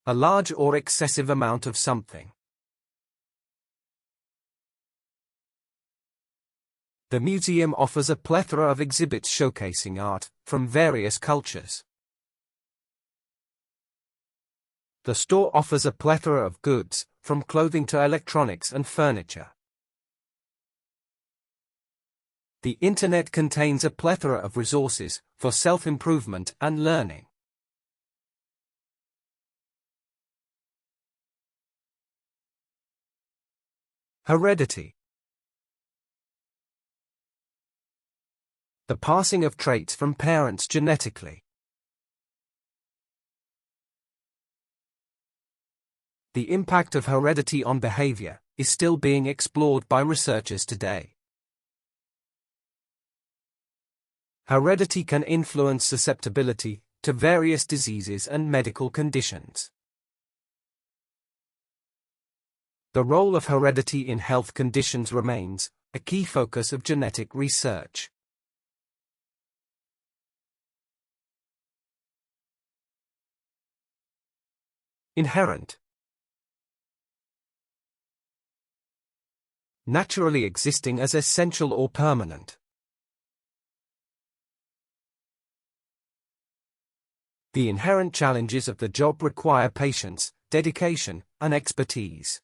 A large or excessive amount of something. The museum offers a plethora of exhibits showcasing art from various cultures. The store offers a plethora of goods, from clothing to electronics and furniture. The Internet contains a plethora of resources for self-improvement and learning. Heredity. The passing of traits from parents genetically. The impact of heredity on behavior is still being explored by researchers today. Heredity can influence susceptibility to various diseases and medical conditions. The role of heredity in health conditions remains a key focus of genetic research. Inherent. Naturally existing as essential or permanent. The inherent challenges of the job require patience, dedication, and expertise.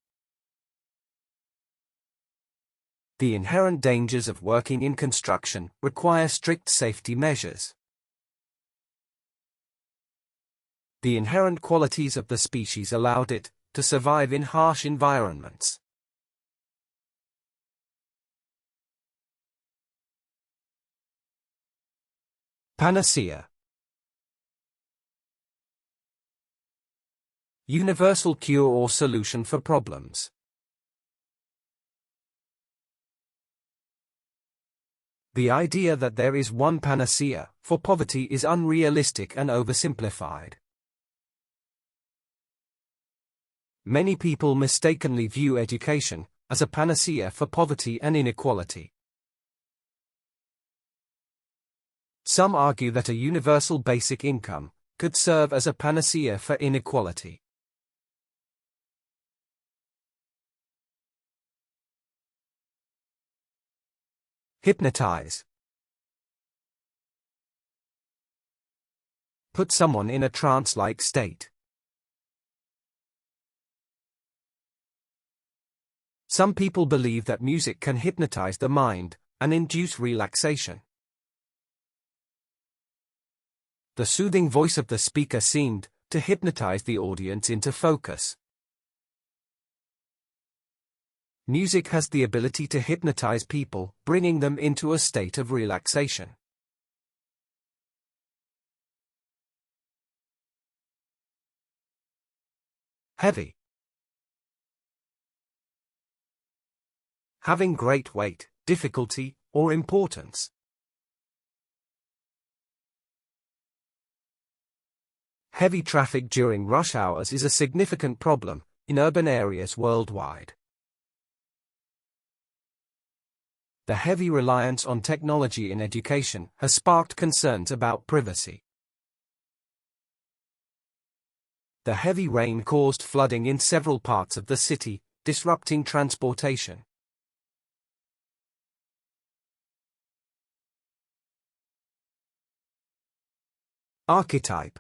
The inherent dangers of working in construction require strict safety measures. The inherent qualities of the species allowed it to survive in harsh environments. Panacea. Universal cure or solution for problems. The idea that there is one panacea for poverty is unrealistic and oversimplified. Many people mistakenly view education as a panacea for poverty and inequality. Some argue that a universal basic income could serve as a panacea for inequality. Hypnotize. Put someone in a trance-like state. Some people believe that music can hypnotize the mind and induce relaxation. The soothing voice of the speaker seemed to hypnotize the audience into focus. Music has the ability to hypnotize people, bringing them into a state of relaxation. Heavy. Having great weight, difficulty, or importance. Heavy traffic during rush hours is a significant problem in urban areas worldwide. The heavy reliance on technology in education has sparked concerns about privacy. The heavy rain caused flooding in several parts of the city, disrupting transportation. Archetype.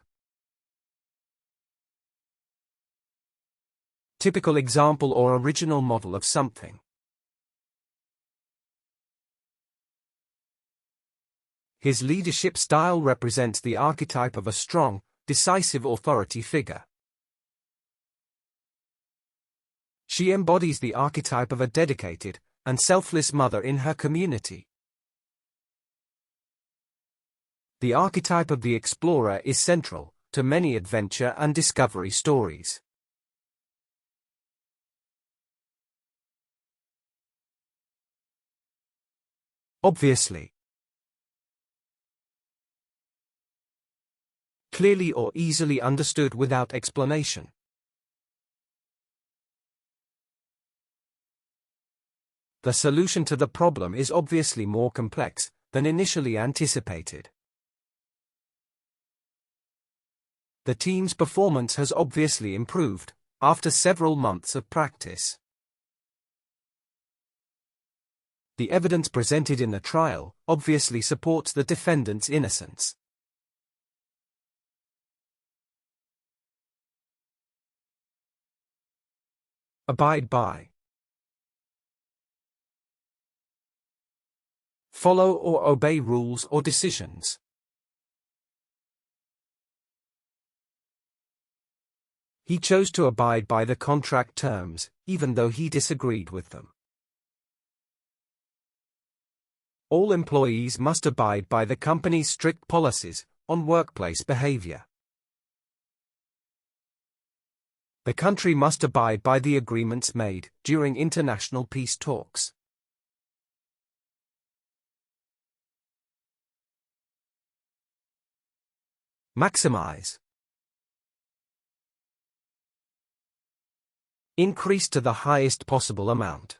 Typical example or original model of something. His leadership style represents the archetype of a strong, decisive authority figure. She embodies the archetype of a dedicated, and selfless mother in her community. The archetype of the explorer is central to many adventure and discovery stories. Obviously. Clearly or easily understood without explanation. The solution to the problem is obviously more complex than initially anticipated. The team's performance has obviously improved after several months of practice. The evidence presented in the trial obviously supports the defendant's innocence. Abide by. Follow or obey rules or decisions. He chose to abide by the contract terms, even though he disagreed with them. All employees must abide by the company's strict policies on workplace behavior. The country must abide by the agreements made during international peace talks. Maximize. Increase to the highest possible amount.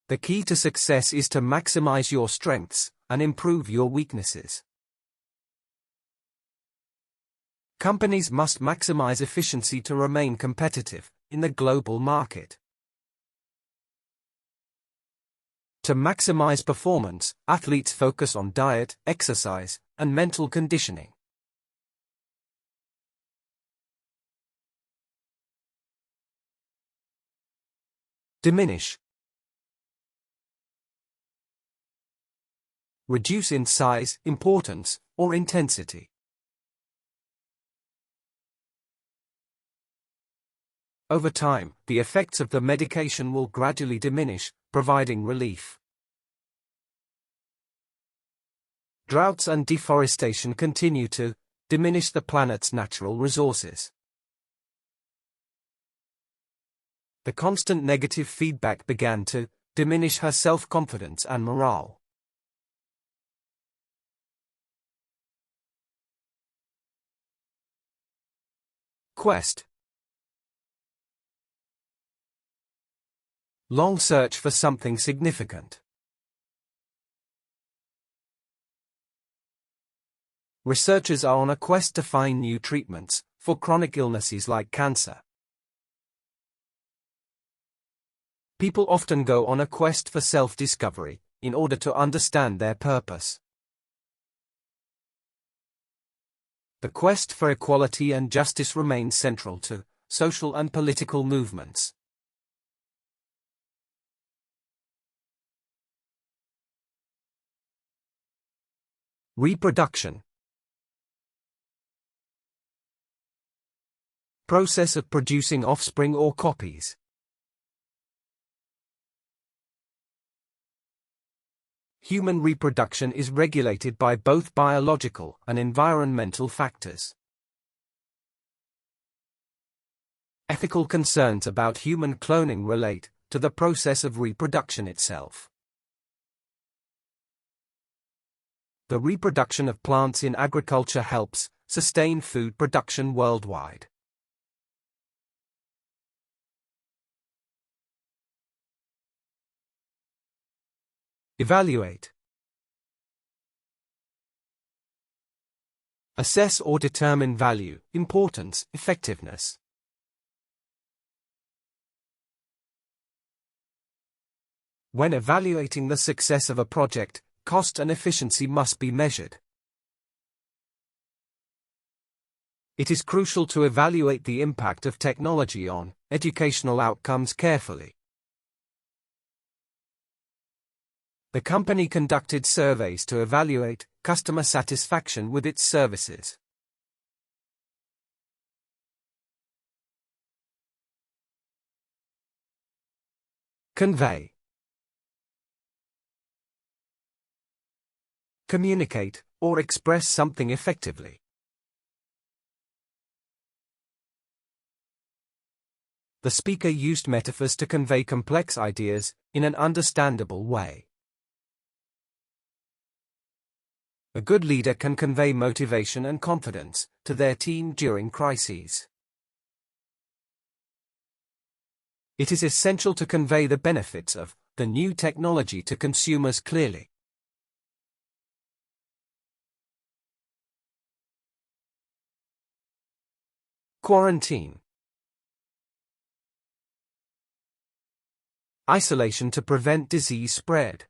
The key to success is to maximize your strengths and improve your weaknesses. Companies must maximize efficiency to remain competitive in the global market. To maximize performance, athletes focus on diet, exercise, and mental conditioning. Diminish. Reduce in size, importance, or intensity. Over time, the effects of the medication will gradually diminish, providing relief. Droughts and deforestation continue to diminish the planet's natural resources. The constant negative feedback began to diminish her self-confidence and morale. Quest. Long search for something significant. Researchers are on a quest to find new treatments for chronic illnesses like cancer. People often go on a quest for self-discovery in order to understand their purpose. The quest for equality and justice remains central to social and political movements. Reproduction. Process of producing offspring or copies. Human reproduction is regulated by both biological and environmental factors. Ethical concerns about human cloning relate to the process of reproduction itself. The reproduction of plants in agriculture helps sustain food production worldwide. Evaluate. Assess or determine value, importance, effectiveness. When evaluating the success of a project, cost and efficiency must be measured. It is crucial to evaluate the impact of technology on educational outcomes carefully. The company conducted surveys to evaluate customer satisfaction with its services. Convey. Communicate, or express something effectively. The speaker used metaphors to convey complex ideas in an understandable way. A good leader can convey motivation and confidence to their team during crises. It is essential to convey the benefits of the new technology to consumers clearly. Quarantine. Isolation to prevent disease spread.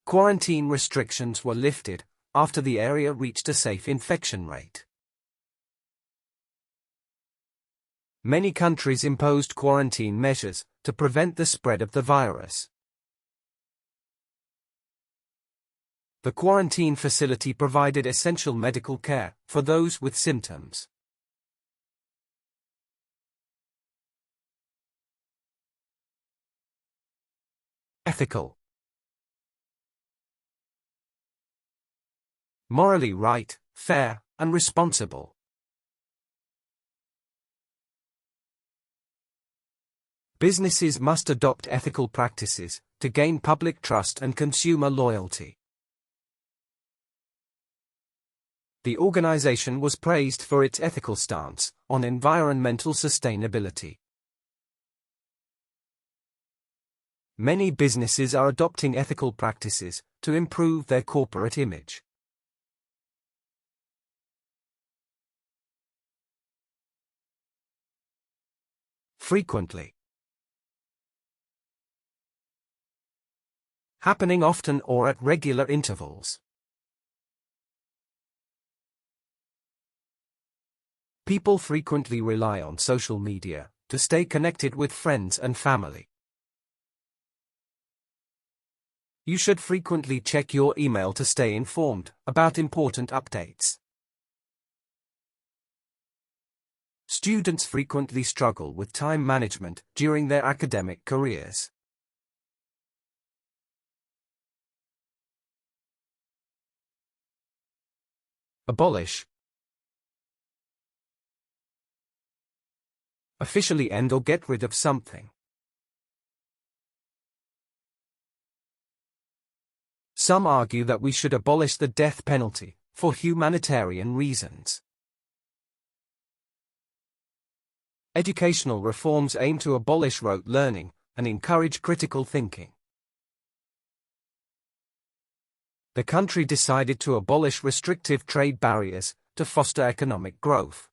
Quarantine restrictions were lifted after the area reached a safe infection rate. Many countries imposed quarantine measures to prevent the spread of the virus. The quarantine facility provided essential medical care for those with symptoms. Ethical. Morally right, fair, and responsible. Businesses must adopt ethical practices to gain public trust and consumer loyalty. The organization was praised for its ethical stance on environmental sustainability. Many businesses are adopting ethical practices to improve their corporate image. Frequently. Happening often or at regular intervals. People frequently rely on social media to stay connected with friends and family. You should frequently check your email to stay informed about important updates. Students frequently struggle with time management during their academic careers. Abolish. Officially end or get rid of something. Some argue that we should abolish the death penalty for humanitarian reasons. Educational reforms aim to abolish rote learning and encourage critical thinking. The country decided to abolish restrictive trade barriers to foster economic growth.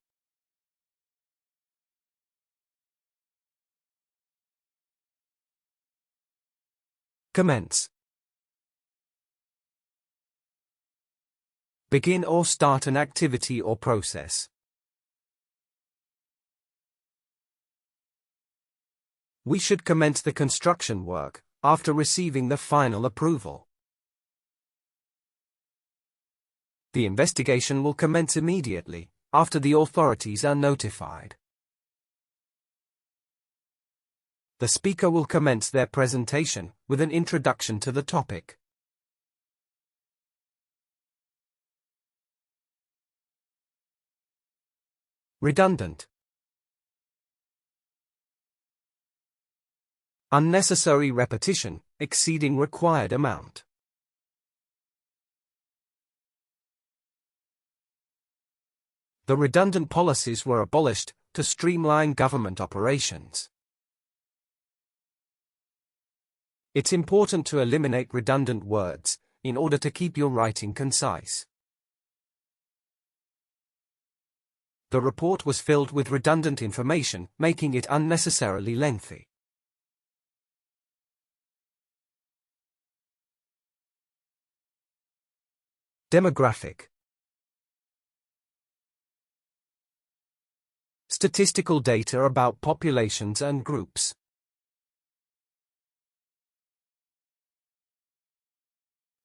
Commence. Begin or start an activity or process. We should commence the construction work after receiving the final approval. The investigation will commence immediately after the authorities are notified. The speaker will commence their presentation with an introduction to the topic. Redundant. Unnecessary repetition, exceeding required amount. The redundant policies were abolished to streamline government operations. It's important to eliminate redundant words in order to keep your writing concise. The report was filled with redundant information, making it unnecessarily lengthy. Demographic. Statistical data about populations and groups.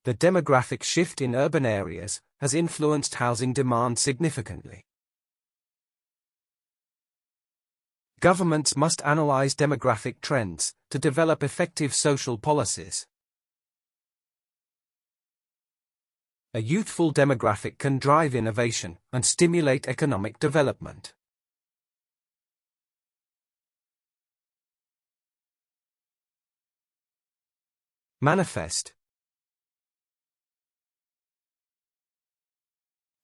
The demographic shift in urban areas has influenced housing demand significantly. Governments must analyze demographic trends to develop effective social policies. A youthful demographic can drive innovation and stimulate economic development. Manifest.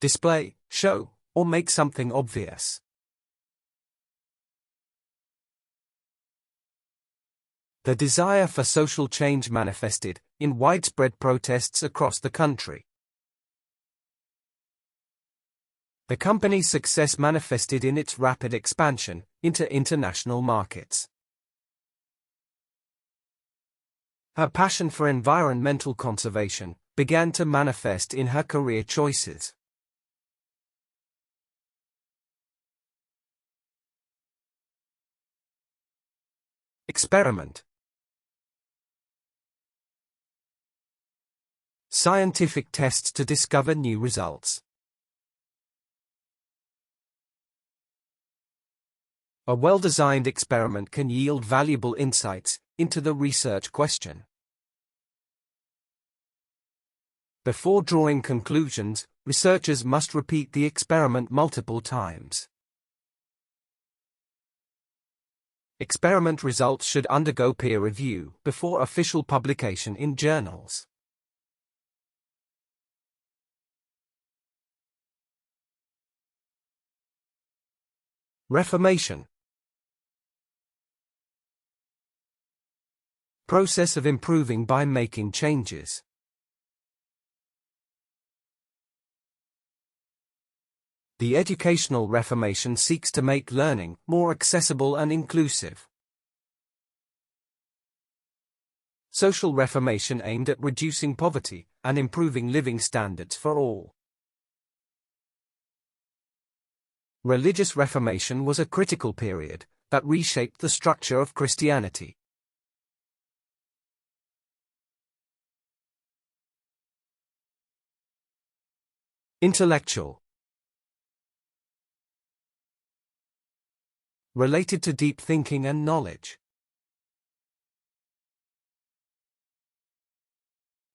Display, show, or make something obvious. The desire for social change manifested in widespread protests across the country. The company's success manifested in its rapid expansion into international markets. Her passion for environmental conservation began to manifest in her career choices. Experiment. Scientific tests to discover new results. A well-designed experiment can yield valuable insights into the research question. Before drawing conclusions, researchers must repeat the experiment multiple times. Experiment results should undergo peer review before official publication in journals. Reformation. Process of improving by making changes. The educational reformation seeks to make learning more accessible and inclusive. Social reformation aimed at reducing poverty and improving living standards for all. Religious reformation was a critical period that reshaped the structure of Christianity. Intellectual. Related to deep thinking and knowledge.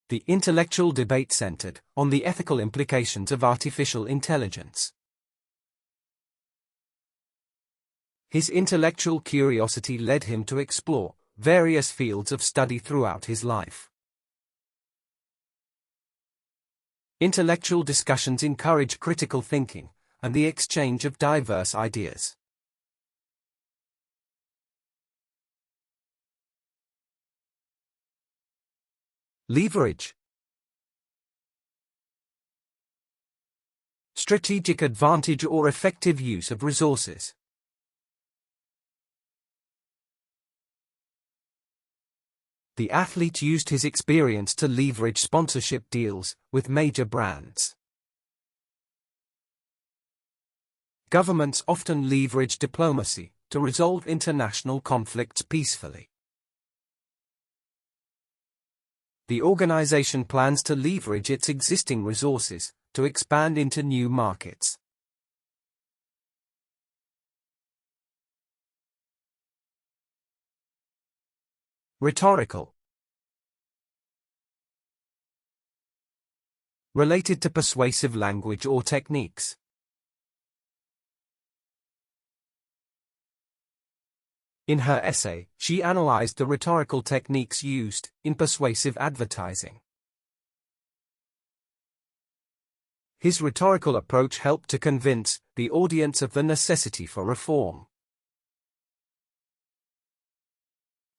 The intellectual debate centered on the ethical implications of artificial intelligence. His intellectual curiosity led him to explore various fields of study throughout his life. Intellectual discussions encourage critical thinking and the exchange of diverse ideas. Leverage. Strategic advantage or effective use of resources. The athlete used his experience to leverage sponsorship deals with major brands. Governments often leverage diplomacy to resolve international conflicts peacefully. The organization plans to leverage its existing resources to expand into new markets. Rhetorical. Related to persuasive language or techniques. In her essay, she analyzed the rhetorical techniques used in persuasive advertising. His rhetorical approach helped to convince the audience of the necessity for reform.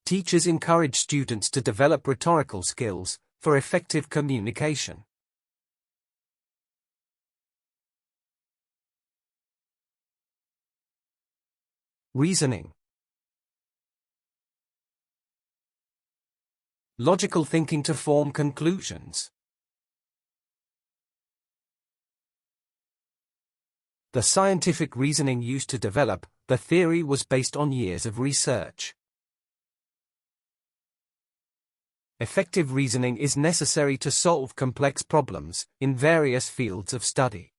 Teachers encourage students to develop rhetorical skills for effective communication. Reasoning. Logical thinking to form conclusions. The scientific reasoning used to develop the theory was based on years of research. Effective reasoning is necessary to solve complex problems in various fields of study.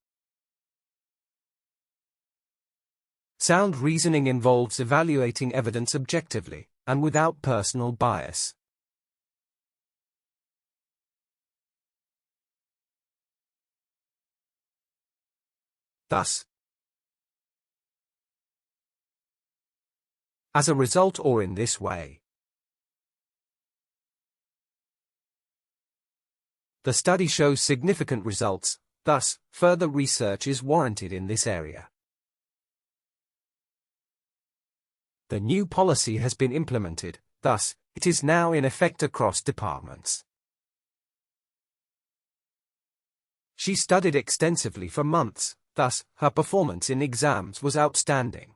Sound reasoning involves evaluating evidence objectively, and without personal bias. Thus, as a result or in this way, the study shows significant results, thus, further research is warranted in this area. The new policy has been implemented, thus, it is now in effect across departments. She studied extensively for months, thus, her performance in exams was outstanding.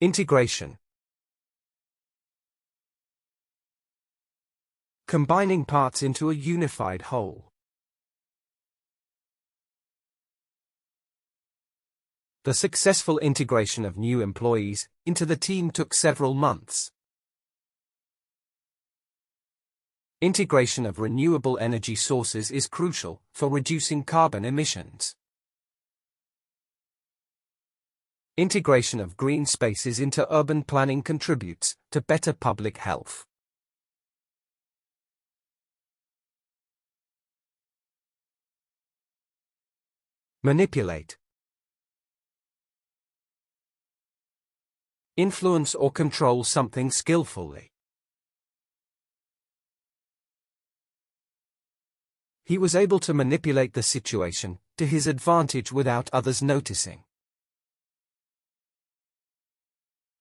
Integration. Combining parts into a unified whole. The successful integration of new employees into the team took several months. Integration of renewable energy sources is crucial for reducing carbon emissions. Integration of green spaces into urban planning contributes to better public health. Manipulate. Influence or control something skillfully. He was able to manipulate the situation to his advantage without others noticing.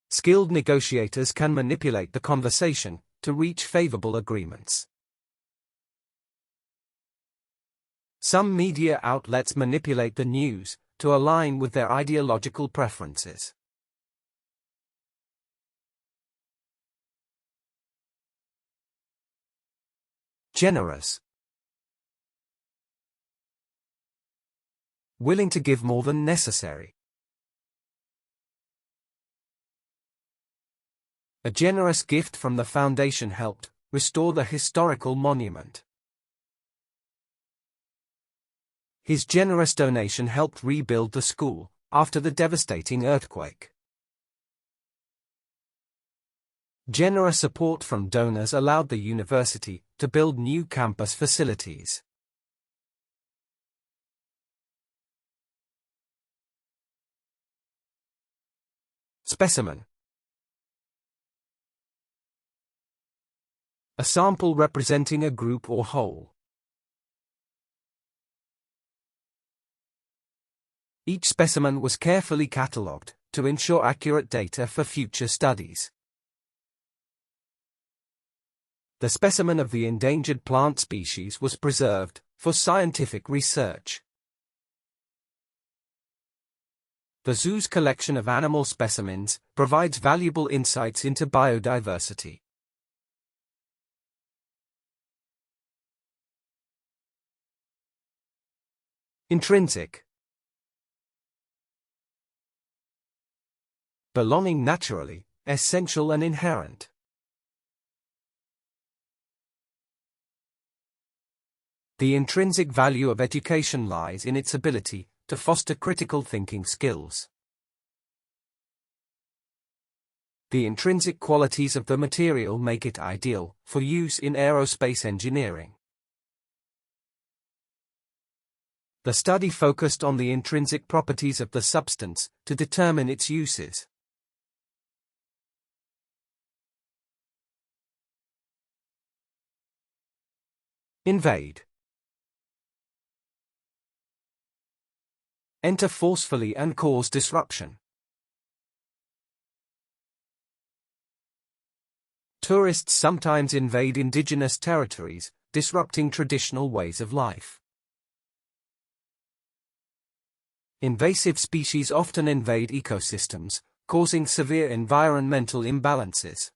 Skilled negotiators can manipulate the conversation to reach favorable agreements. Some media outlets manipulate the news to align with their ideological preferences. Generous. Willing to give more than necessary. A generous gift from the foundation helped restore the historical monument. His generous donation helped rebuild the school after the devastating earthquake. Generous support from donors allowed the university to build new campus facilities. Specimen. A sample representing a group or whole. Each specimen was carefully catalogued to ensure accurate data for future studies. The specimen of the endangered plant species was preserved for scientific research. The zoo's collection of animal specimens provides valuable insights into biodiversity. Intrinsic. Belonging naturally, essential and inherent. The intrinsic value of education lies in its ability to foster critical thinking skills. The intrinsic qualities of the material make it ideal for use in aerospace engineering. The study focused on the intrinsic properties of the substance to determine its uses. Invade. Enter forcefully and cause disruption. Tourists sometimes invade indigenous territories, disrupting traditional ways of life. Invasive species often invade ecosystems, causing severe environmental imbalances.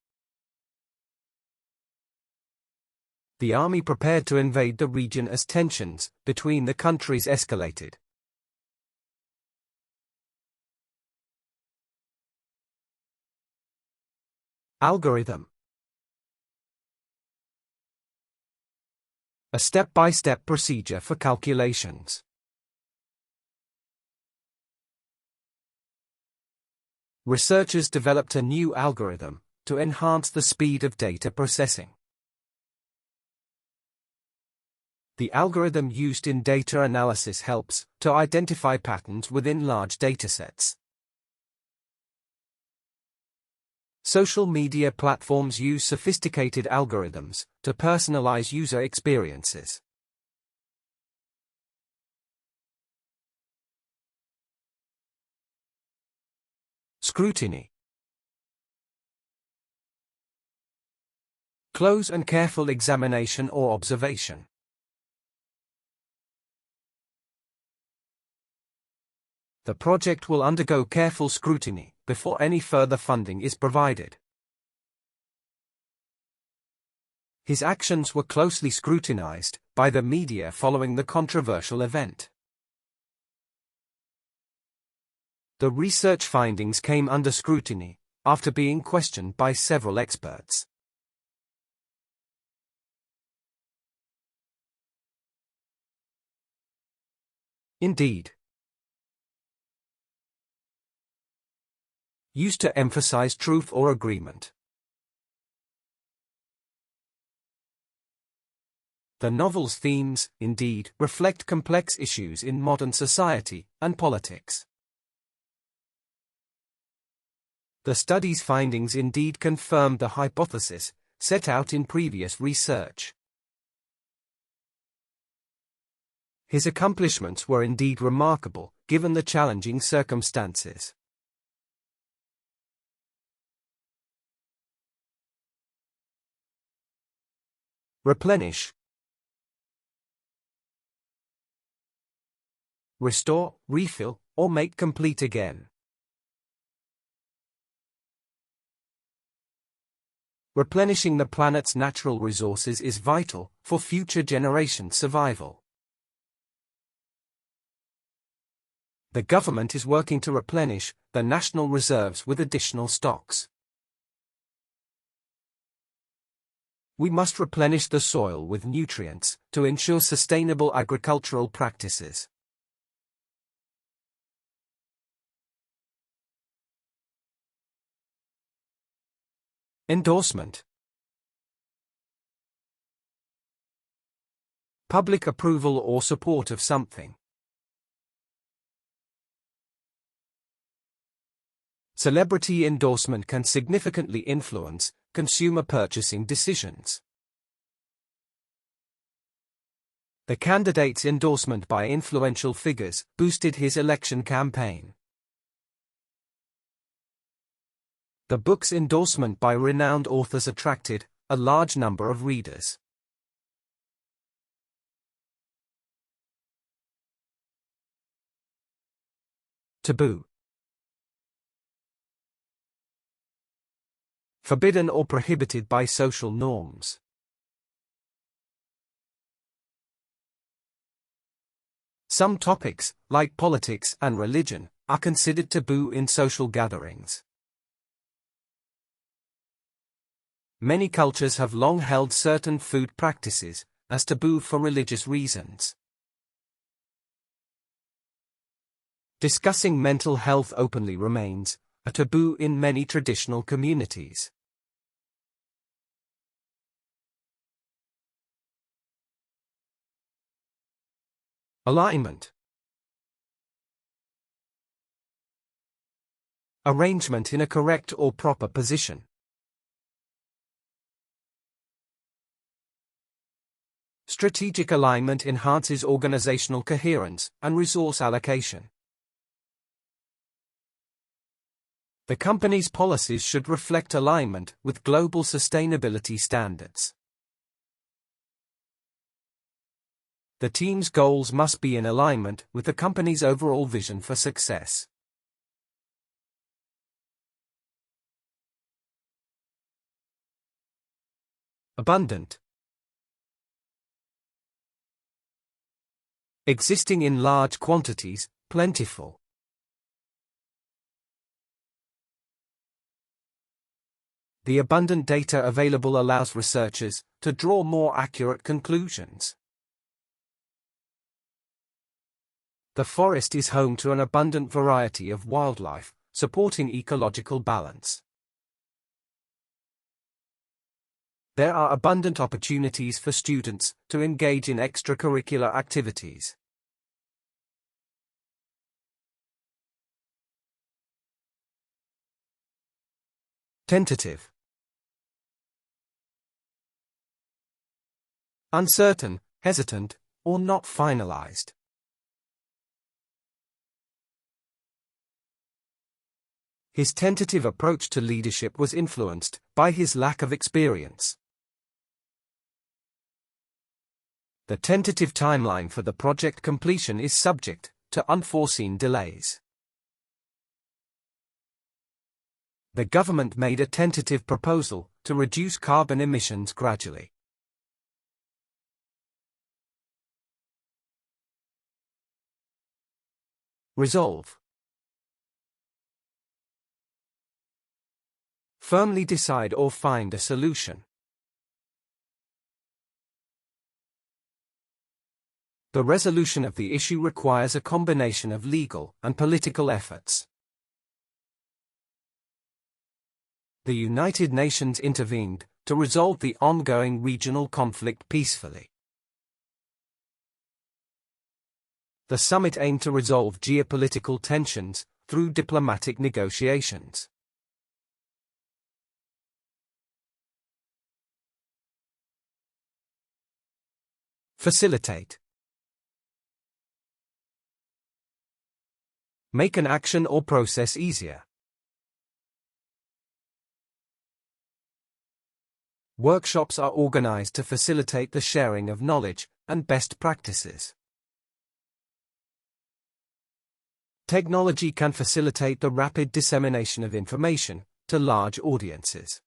The army prepared to invade the region as tensions between the countries escalated. Algorithm. A step-by-step procedure for calculations. Researchers developed a new algorithm to enhance the speed of data processing. The algorithm used in data analysis helps to identify patterns within large datasets. Social media platforms use sophisticated algorithms to personalize user experiences. Scrutiny. Close and careful examination or observation. The project will undergo careful scrutiny before any further funding is provided. His actions were closely scrutinized by the media following the controversial event. The research findings came under scrutiny after being questioned by several experts. Indeed. Used to emphasize truth or agreement. The novel's themes, indeed, reflect complex issues in modern society and politics. The study's findings indeed confirmed the hypothesis set out in previous research. His accomplishments were indeed remarkable, given the challenging circumstances. Replenish. Restore, refill, or make complete again. Replenishing the planet's natural resources is vital for future generations' survival. The government is working to replenish the national reserves with additional stocks. We must replenish the soil with nutrients to ensure sustainable agricultural practices. Endorsement. Public approval or support of something. Celebrity endorsement can significantly influence consumer purchasing decisions. The candidate's endorsement by influential figures boosted his election campaign. The book's endorsement by renowned authors attracted a large number of readers. Taboo. Forbidden or prohibited by social norms. Some topics, like politics and religion, are considered taboo in social gatherings. Many cultures have long held certain food practices as taboo for religious reasons. Discussing mental health openly remains a taboo in many traditional communities. Alignment. Arrangement in a correct or proper position. Strategic alignment enhances organizational coherence and resource allocation. The company's policies should reflect alignment with global sustainability standards. The team's goals must be in alignment with the company's overall vision for success. Abundant. Existing in large quantities, plentiful. The abundant data available allows researchers to draw more accurate conclusions. The forest is home to an abundant variety of wildlife, supporting ecological balance. There are abundant opportunities for students to engage in extracurricular activities. Tentative. Uncertain, hesitant, or not finalized. His tentative approach to leadership was influenced by his lack of experience. The tentative timeline for the project completion is subject to unforeseen delays. The government made a tentative proposal to reduce carbon emissions gradually. Resolve. Firmly decide or find a solution. The resolution of the issue requires a combination of legal and political efforts. The United Nations intervened to resolve the ongoing regional conflict peacefully. The summit aimed to resolve geopolitical tensions through diplomatic negotiations. Facilitate. Make an action or process easier. Workshops are organized to facilitate the sharing of knowledge and best practices. Technology can facilitate the rapid dissemination of information to large audiences.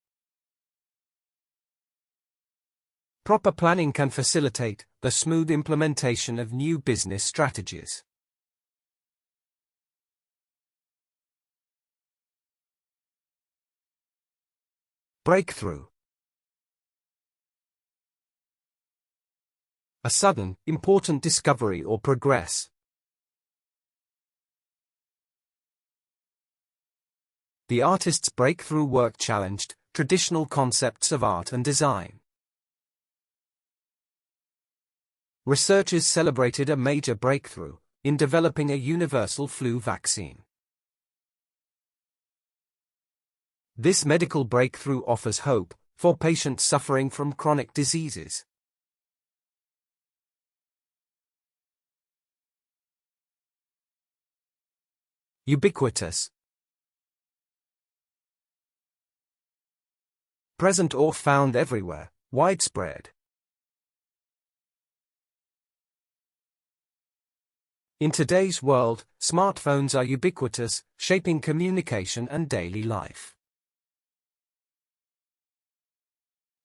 Proper planning can facilitate the smooth implementation of new business strategies. Breakthrough. A sudden, important discovery or progress. The artist's breakthrough work challenged traditional concepts of art and design. Researchers celebrated a major breakthrough in developing a universal flu vaccine. This medical breakthrough offers hope for patients suffering from chronic diseases. Ubiquitous. Present or found everywhere, widespread. In today's world, smartphones are ubiquitous, shaping communication and daily life.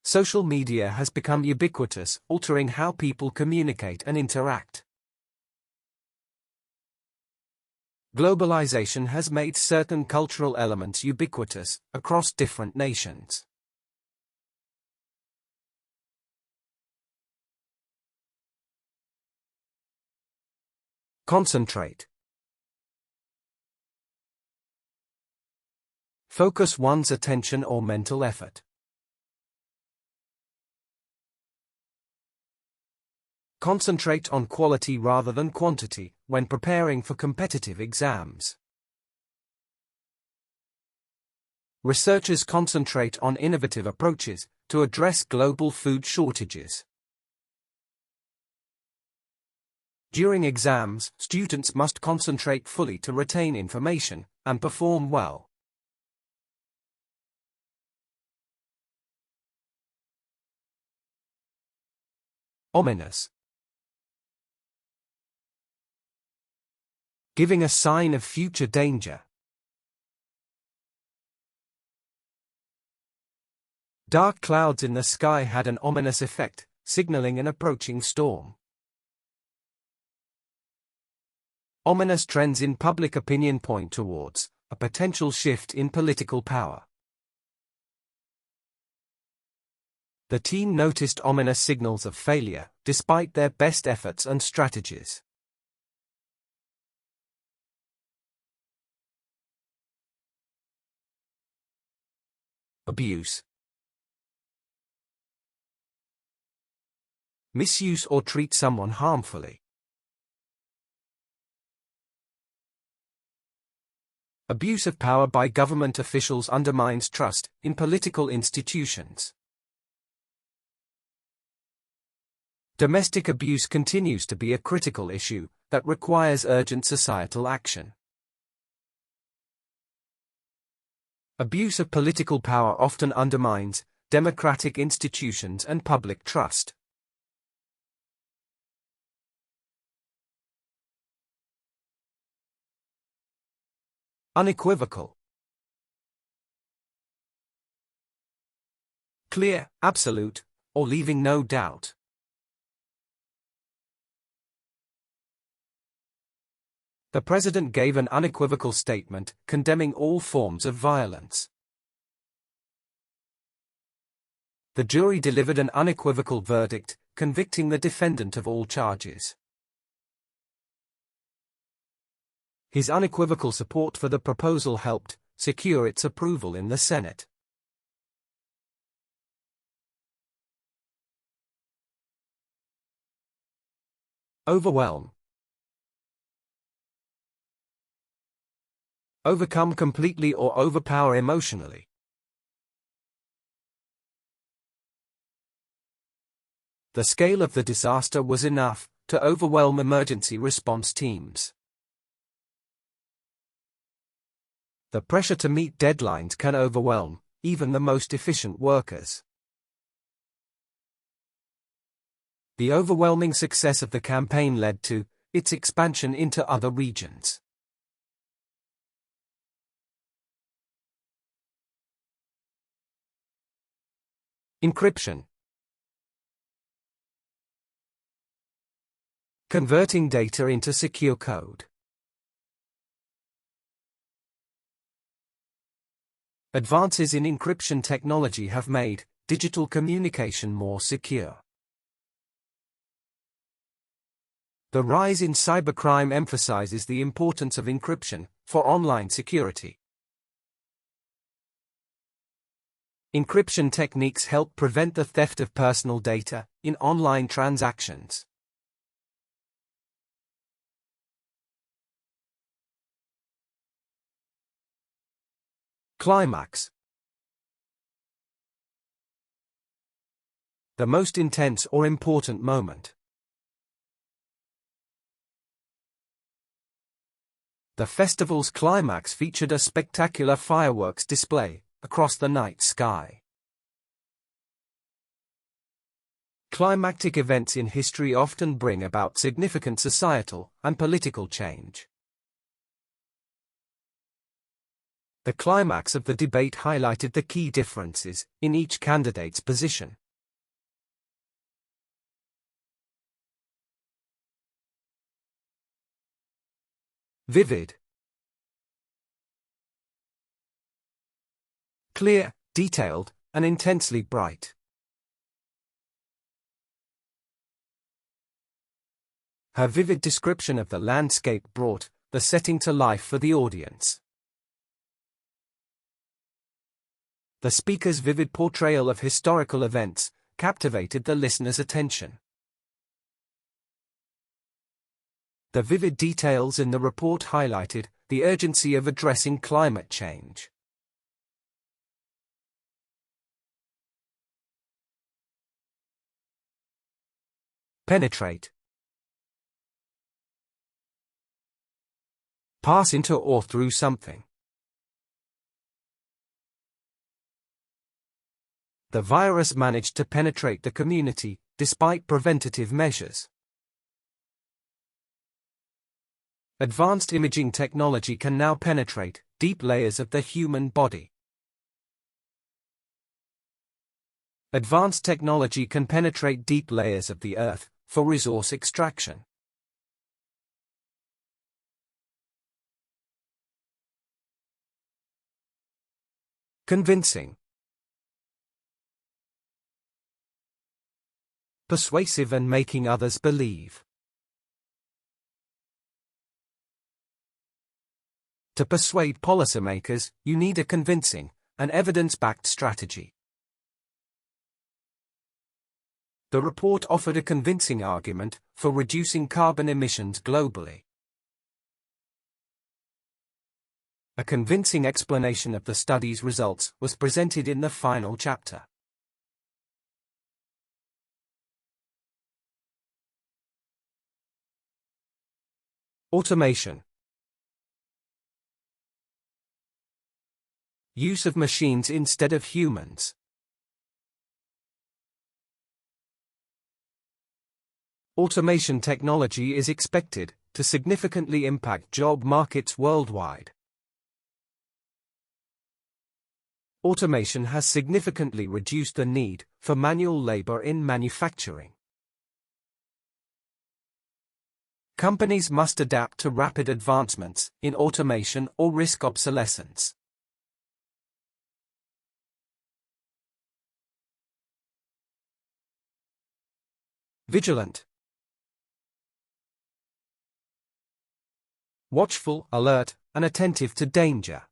Social media has become ubiquitous, altering how people communicate and interact. Globalization has made certain cultural elements ubiquitous across different nations. Concentrate. Focus one's attention or mental effort. Concentrate on quality rather than quantity when preparing for competitive exams. Researchers concentrate on innovative approaches to address global food shortages. During exams, students must concentrate fully to retain information and perform well. Ominous. Giving a sign of future danger. Dark clouds in the sky had an ominous effect, signaling an approaching storm. Ominous trends in public opinion point towards a potential shift in political power. The team noticed ominous signals of failure, despite their best efforts and strategies. Abuse. Misuse or treat someone harmfully. Abuse of power by government officials undermines trust in political institutions. Domestic abuse continues to be a critical issue that requires urgent societal action. Abuse of political power often undermines democratic institutions and public trust. Unequivocal. Clear, absolute, or leaving no doubt. The President gave an unequivocal statement condemning all forms of violence. The jury delivered an unequivocal verdict, convicting the defendant of all charges. His unequivocal support for the proposal helped secure its approval in the Senate. Overwhelm. Overcome completely or overpower emotionally. The scale of the disaster was enough to overwhelm emergency response teams. The pressure to meet deadlines can overwhelm even the most efficient workers. The overwhelming success of the campaign led to its expansion into other regions. Encryption. Converting data into secure code. Advances in encryption technology have made digital communication more secure. The rise in cybercrime emphasizes the importance of encryption for online security. Encryption techniques help prevent the theft of personal data in online transactions. Climax. The most intense or important moment. The festival's climax featured a spectacular fireworks display across the night sky. Climactic events in history often bring about significant societal and political change. The climax of the debate highlighted the key differences in each candidate's position. Vivid. Clear, detailed, and intensely bright. Her vivid description of the landscape brought the setting to life for the audience. The speaker's vivid portrayal of historical events captivated the listener's attention. The vivid details in the report highlighted the urgency of addressing climate change. Penetrate. Pass into or through something. The virus managed to penetrate the community, despite preventative measures. Advanced imaging technology can now penetrate deep layers of the human body. Advanced technology can penetrate deep layers of the earth for resource extraction. Convincing. Persuasive and making others believe. To persuade policymakers, you need a convincing, an evidence-backed strategy. The report offered a convincing argument for reducing carbon emissions globally. A convincing explanation of the study's results was presented in the final chapter. Automation. Use of machines instead of humans. Automation technology is expected to significantly impact job markets worldwide. Automation has significantly reduced the need for manual labor in manufacturing. Companies must adapt to rapid advancements in automation or risk obsolescence. Vigilant. Watchful, alert, and attentive to danger.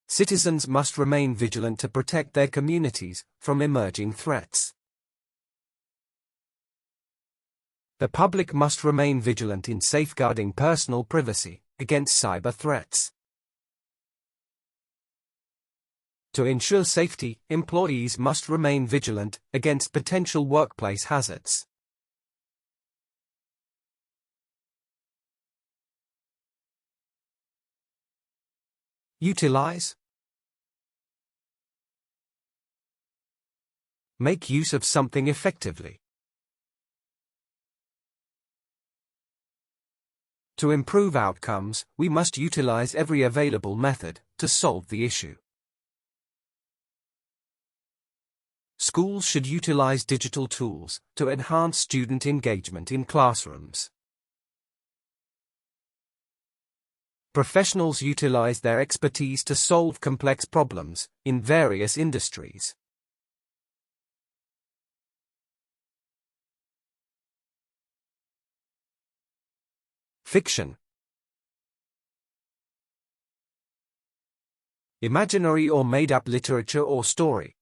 Citizens must remain vigilant to protect their communities from emerging threats. The public must remain vigilant in safeguarding personal privacy against cyber threats. To ensure safety, employees must remain vigilant against potential workplace hazards. Utilize. Make use of something effectively. To improve outcomes, we must utilize every available method to solve the issue. Schools should utilize digital tools to enhance student engagement in classrooms. Professionals utilize their expertise to solve complex problems in various industries. Fiction. Imaginary or made-up literature or story.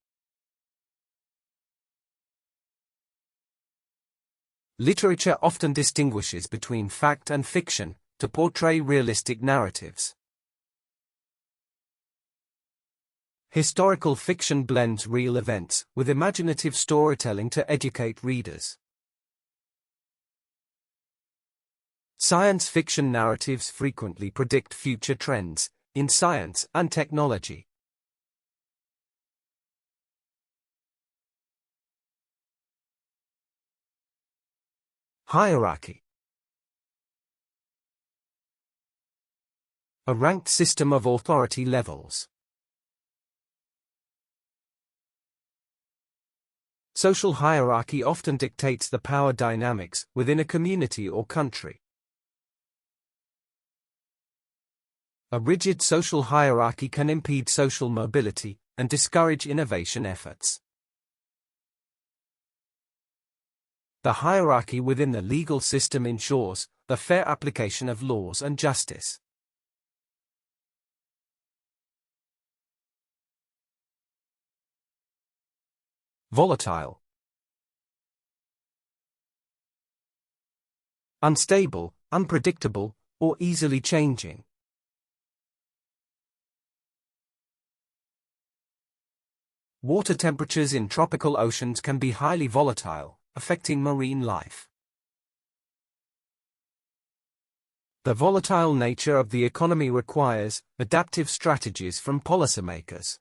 Literature often distinguishes between fact and fiction to portray realistic narratives. Historical fiction blends real events with imaginative storytelling to educate readers. Science fiction narratives frequently predict future trends in science and technology. Hierarchy. A ranked system of authority levels. Social hierarchy often dictates the power dynamics within a community or country. A rigid social hierarchy can impede social mobility and discourage innovation efforts. The hierarchy within the legal system ensures the fair application of laws and justice. Volatile. Unstable, unpredictable, or easily changing. Water temperatures in tropical oceans can be highly volatile, affecting marine life. The volatile nature of the economy requires adaptive strategies from policymakers.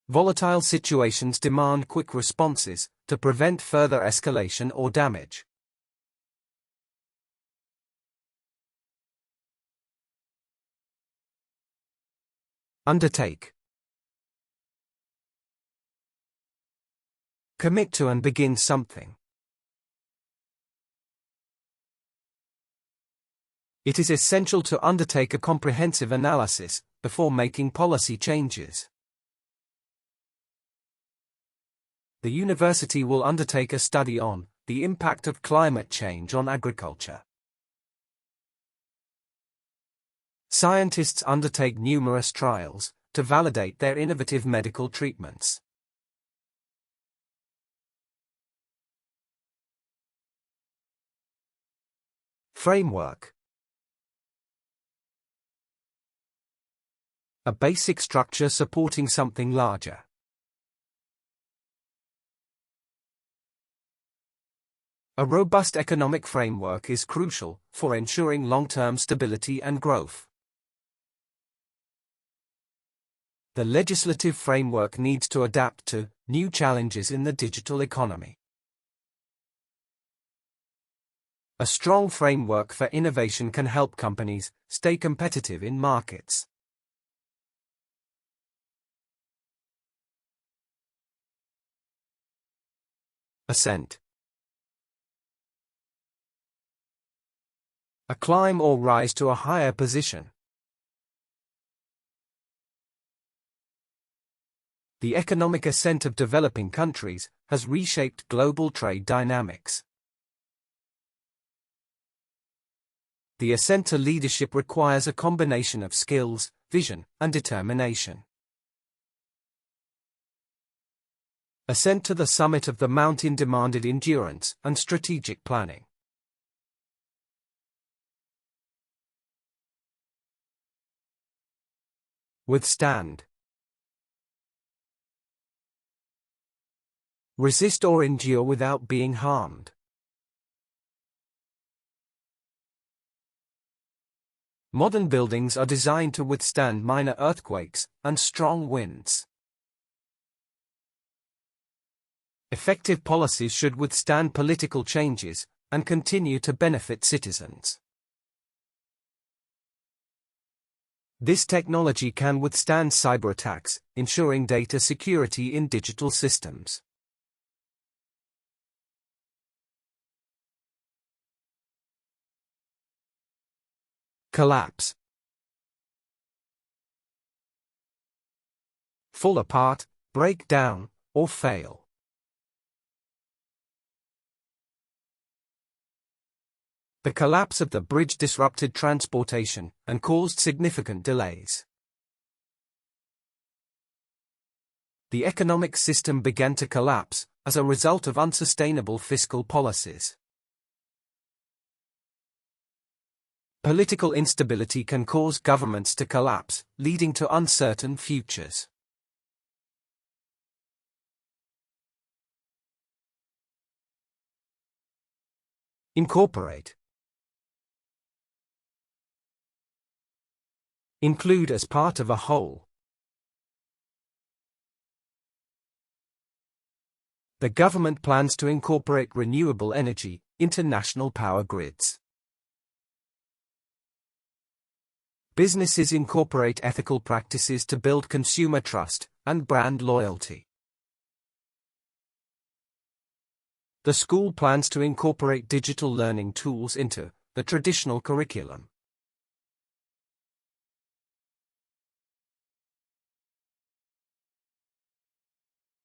Volatile situations demand quick responses to prevent further escalation or damage. Undertake. Commit to and begin something. It is essential to undertake a comprehensive analysis before making policy changes. The university will undertake a study on the impact of climate change on agriculture. Scientists undertake numerous trials to validate their innovative medical treatments. Framework. A basic structure supporting something larger. A robust economic framework is crucial for ensuring long-term stability and growth. The legislative framework needs to adapt to new challenges in the digital economy. A strong framework for innovation can help companies stay competitive in markets. Ascent. A climb or rise to a higher position. The economic ascent of developing countries has reshaped global trade dynamics. The ascent to leadership requires a combination of skills, vision, and determination. Ascent to the summit of the mountain demanded endurance and strategic planning. Withstand. Resist or endure without being harmed. Modern buildings are designed to withstand minor earthquakes and strong winds. Effective policies should withstand political changes and continue to benefit citizens. This technology can withstand cyber attacks, ensuring data security in digital systems. Collapse. Fall apart, break down, or fail. The collapse of the bridge disrupted transportation and caused significant delays. The economic system began to collapse as a result of unsustainable fiscal policies. Political instability can cause governments to collapse, leading to uncertain futures. Incorporate. Include as part of a whole. The government plans to incorporate renewable energy into national power grids. Businesses incorporate ethical practices to build consumer trust and brand loyalty. The school plans to incorporate digital learning tools into the traditional curriculum.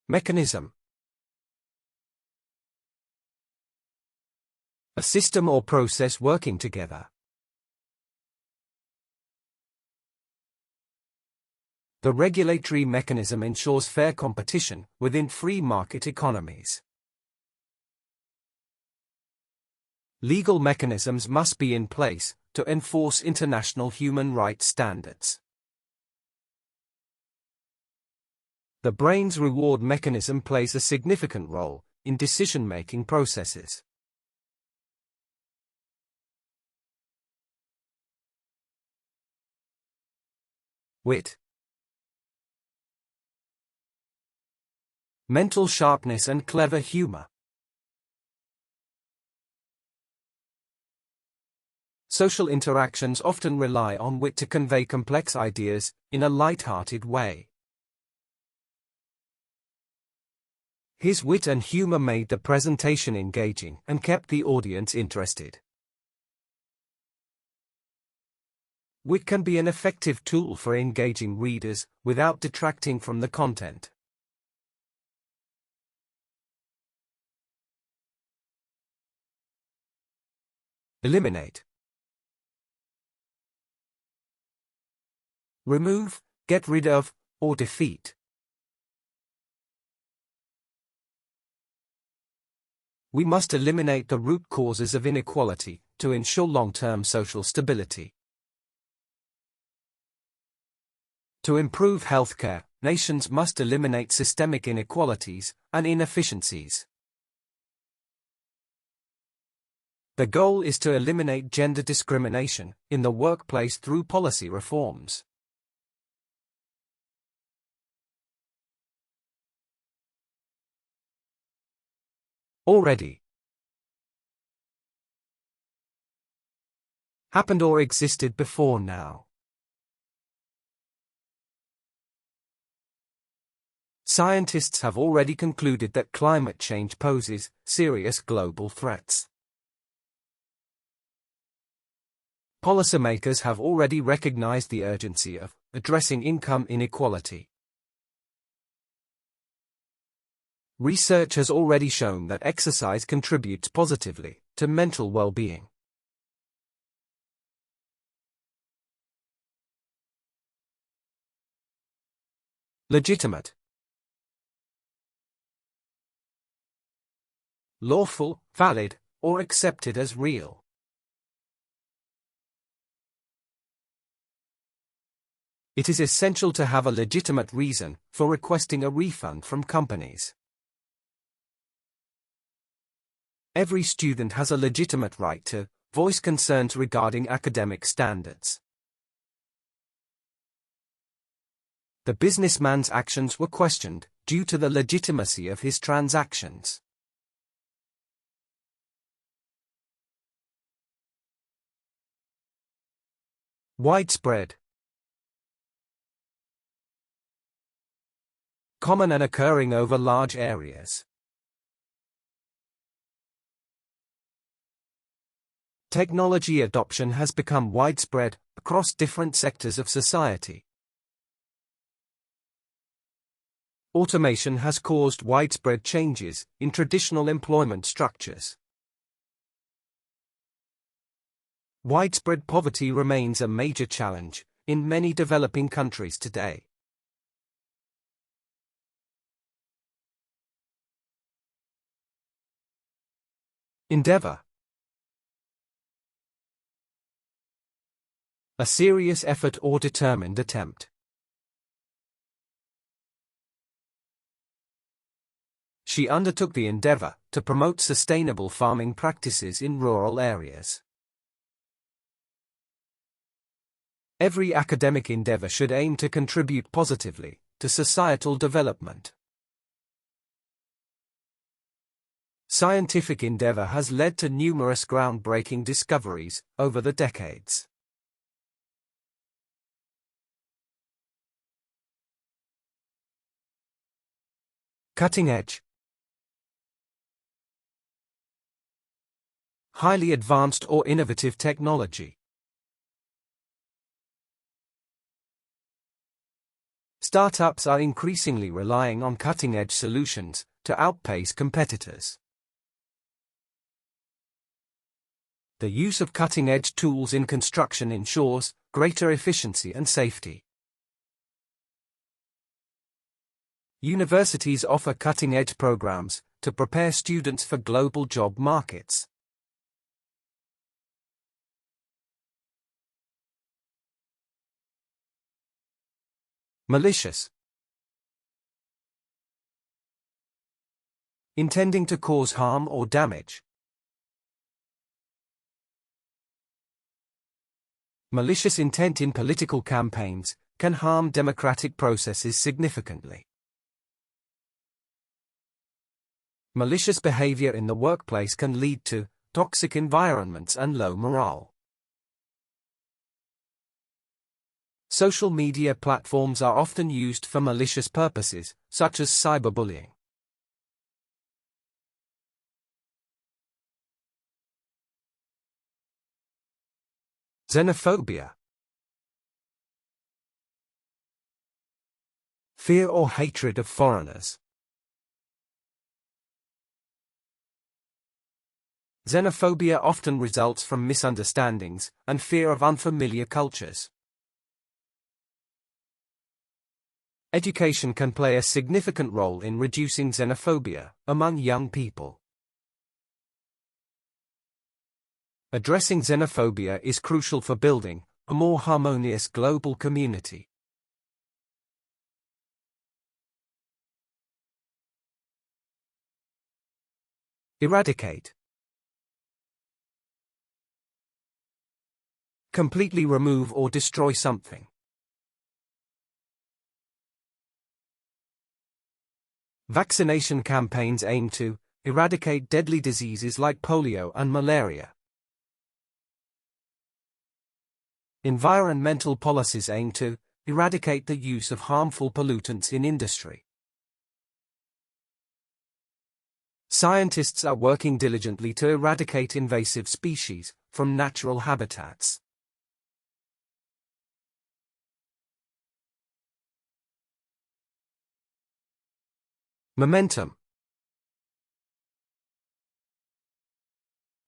Mechanism. A system or process working together. The regulatory mechanism ensures fair competition within free market economies. Legal mechanisms must be in place to enforce international human rights standards. The brain's reward mechanism plays a significant role in decision-making processes. Wit. Mental sharpness and clever humor. Social interactions often rely on wit to convey complex ideas in a light-hearted way. His wit and humor made the presentation engaging and kept the audience interested. Wit can be an effective tool for engaging readers without detracting from the content. Eliminate. remove, get rid of, or defeat. We must eliminate the root causes of inequality to ensure long-term social stability. To improve healthcare, nations must eliminate systemic inequalities and inefficiencies. The goal is to eliminate gender discrimination in the workplace through policy reforms. Already happened or existed before now. Scientists have already concluded that climate change poses serious global threats. Policymakers have already recognized the urgency of addressing income inequality. Research has already shown that exercise contributes positively to mental well-being. Legitimate, lawful, valid, or accepted as real. It is essential to have a legitimate reason for requesting a refund from companies. Every student has a legitimate right to voice concerns regarding academic standards. The businessman's actions were questioned due to the legitimacy of his transactions. Widespread, common and occurring over large areas. Technology adoption has become widespread across different sectors of society. Automation has caused widespread changes in traditional employment structures. Widespread poverty remains a major challenge in many developing countries today. Endeavor, a serious effort or determined attempt. She undertook the endeavor to promote sustainable farming practices in rural areas. Every academic endeavor should aim to contribute positively to societal development. Scientific endeavor has led to numerous groundbreaking discoveries over the decades. Cutting edge, highly advanced or innovative technology. Startups are increasingly relying on cutting-edge solutions to outpace competitors. The use of cutting-edge tools in construction ensures greater efficiency and safety. Universities offer cutting-edge programs to prepare students for global job markets. Malicious, intending to cause harm or damage. Malicious intent in political campaigns can harm democratic processes significantly. Malicious behavior in the workplace can lead to toxic environments and low morale. Social media platforms are often used for malicious purposes, such as cyberbullying. Xenophobia, fear or hatred of foreigners. Xenophobia often results from misunderstandings and fear of unfamiliar cultures. Education can play a significant role in reducing xenophobia among young people. Addressing xenophobia is crucial for building a more harmonious global community. Eradicate. Completely remove or destroy something. Vaccination campaigns aim to eradicate deadly diseases like polio and malaria. Environmental policies aim to eradicate the use of harmful pollutants in industry. Scientists are working diligently to eradicate invasive species from natural habitats. Momentum.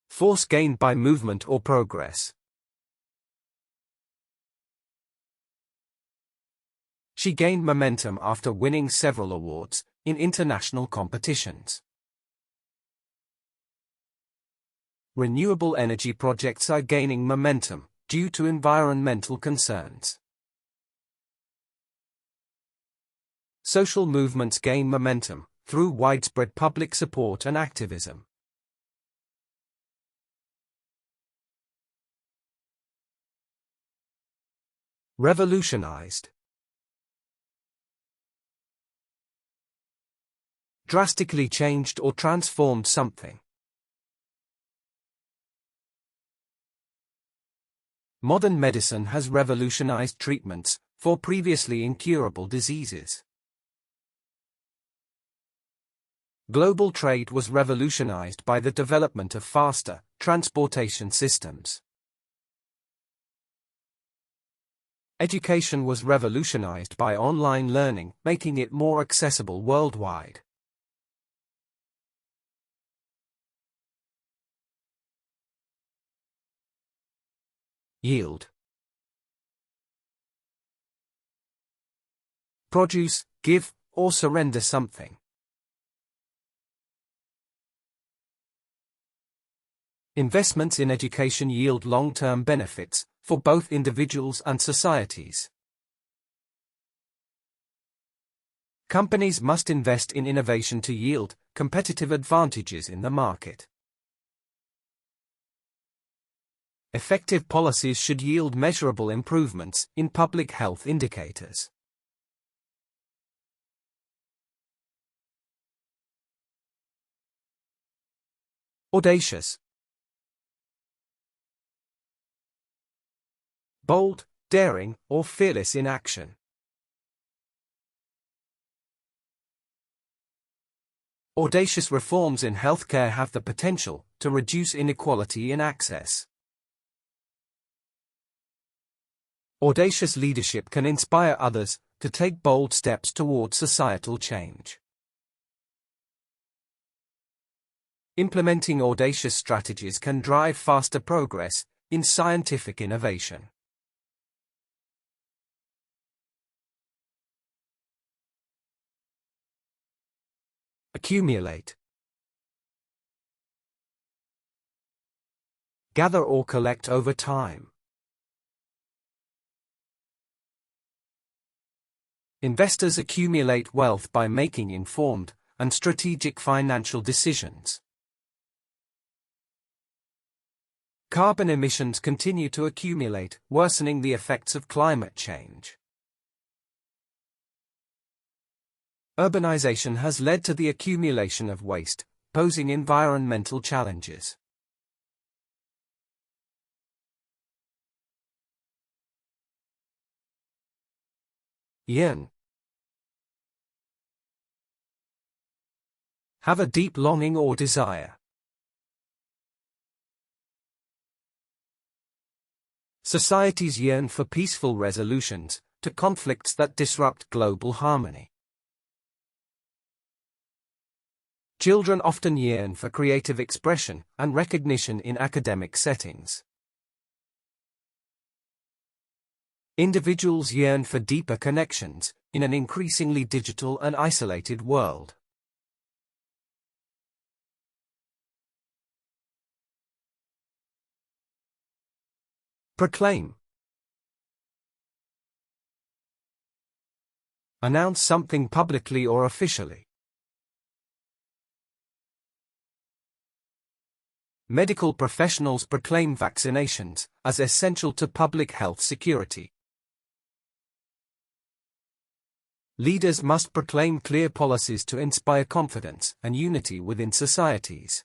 Force gained by movement or progress. She gained momentum after winning several awards in international competitions. Renewable energy projects are gaining momentum due to environmental concerns. Social movements gain momentum through widespread public support and activism. Revolutionized. Drastically changed or transformed something. Modern medicine has revolutionized treatments for previously incurable diseases. Global trade was revolutionized by the development of faster transportation systems. Education was revolutionized by online learning, making it more accessible worldwide. Yield. Produce, give, or surrender something. Investments in education yield long-term benefits for both individuals and societies. Companies must invest in innovation to yield competitive advantages in the market. Effective policies should yield measurable improvements in public health indicators. Audacious. Bold, daring, or fearless in action. Audacious reforms in healthcare have the potential to reduce inequality in access. Audacious leadership can inspire others to take bold steps toward societal change. Implementing audacious strategies can drive faster progress in scientific innovation. Accumulate. Gather or collect over time. Investors accumulate wealth by making informed and strategic financial decisions. Carbon emissions continue to accumulate, worsening the effects of climate change. Urbanization has led to the accumulation of waste, posing environmental challenges. Yearn. Have a deep longing or desire. Societies yearn for peaceful resolutions to conflicts that disrupt global harmony. Children often yearn for creative expression and recognition in academic settings. Individuals yearn for deeper connections in an increasingly digital and isolated world. Proclaim. Announce something publicly or officially. Medical professionals proclaim vaccinations as essential to public health security. Leaders must proclaim clear policies to inspire confidence and unity within societies.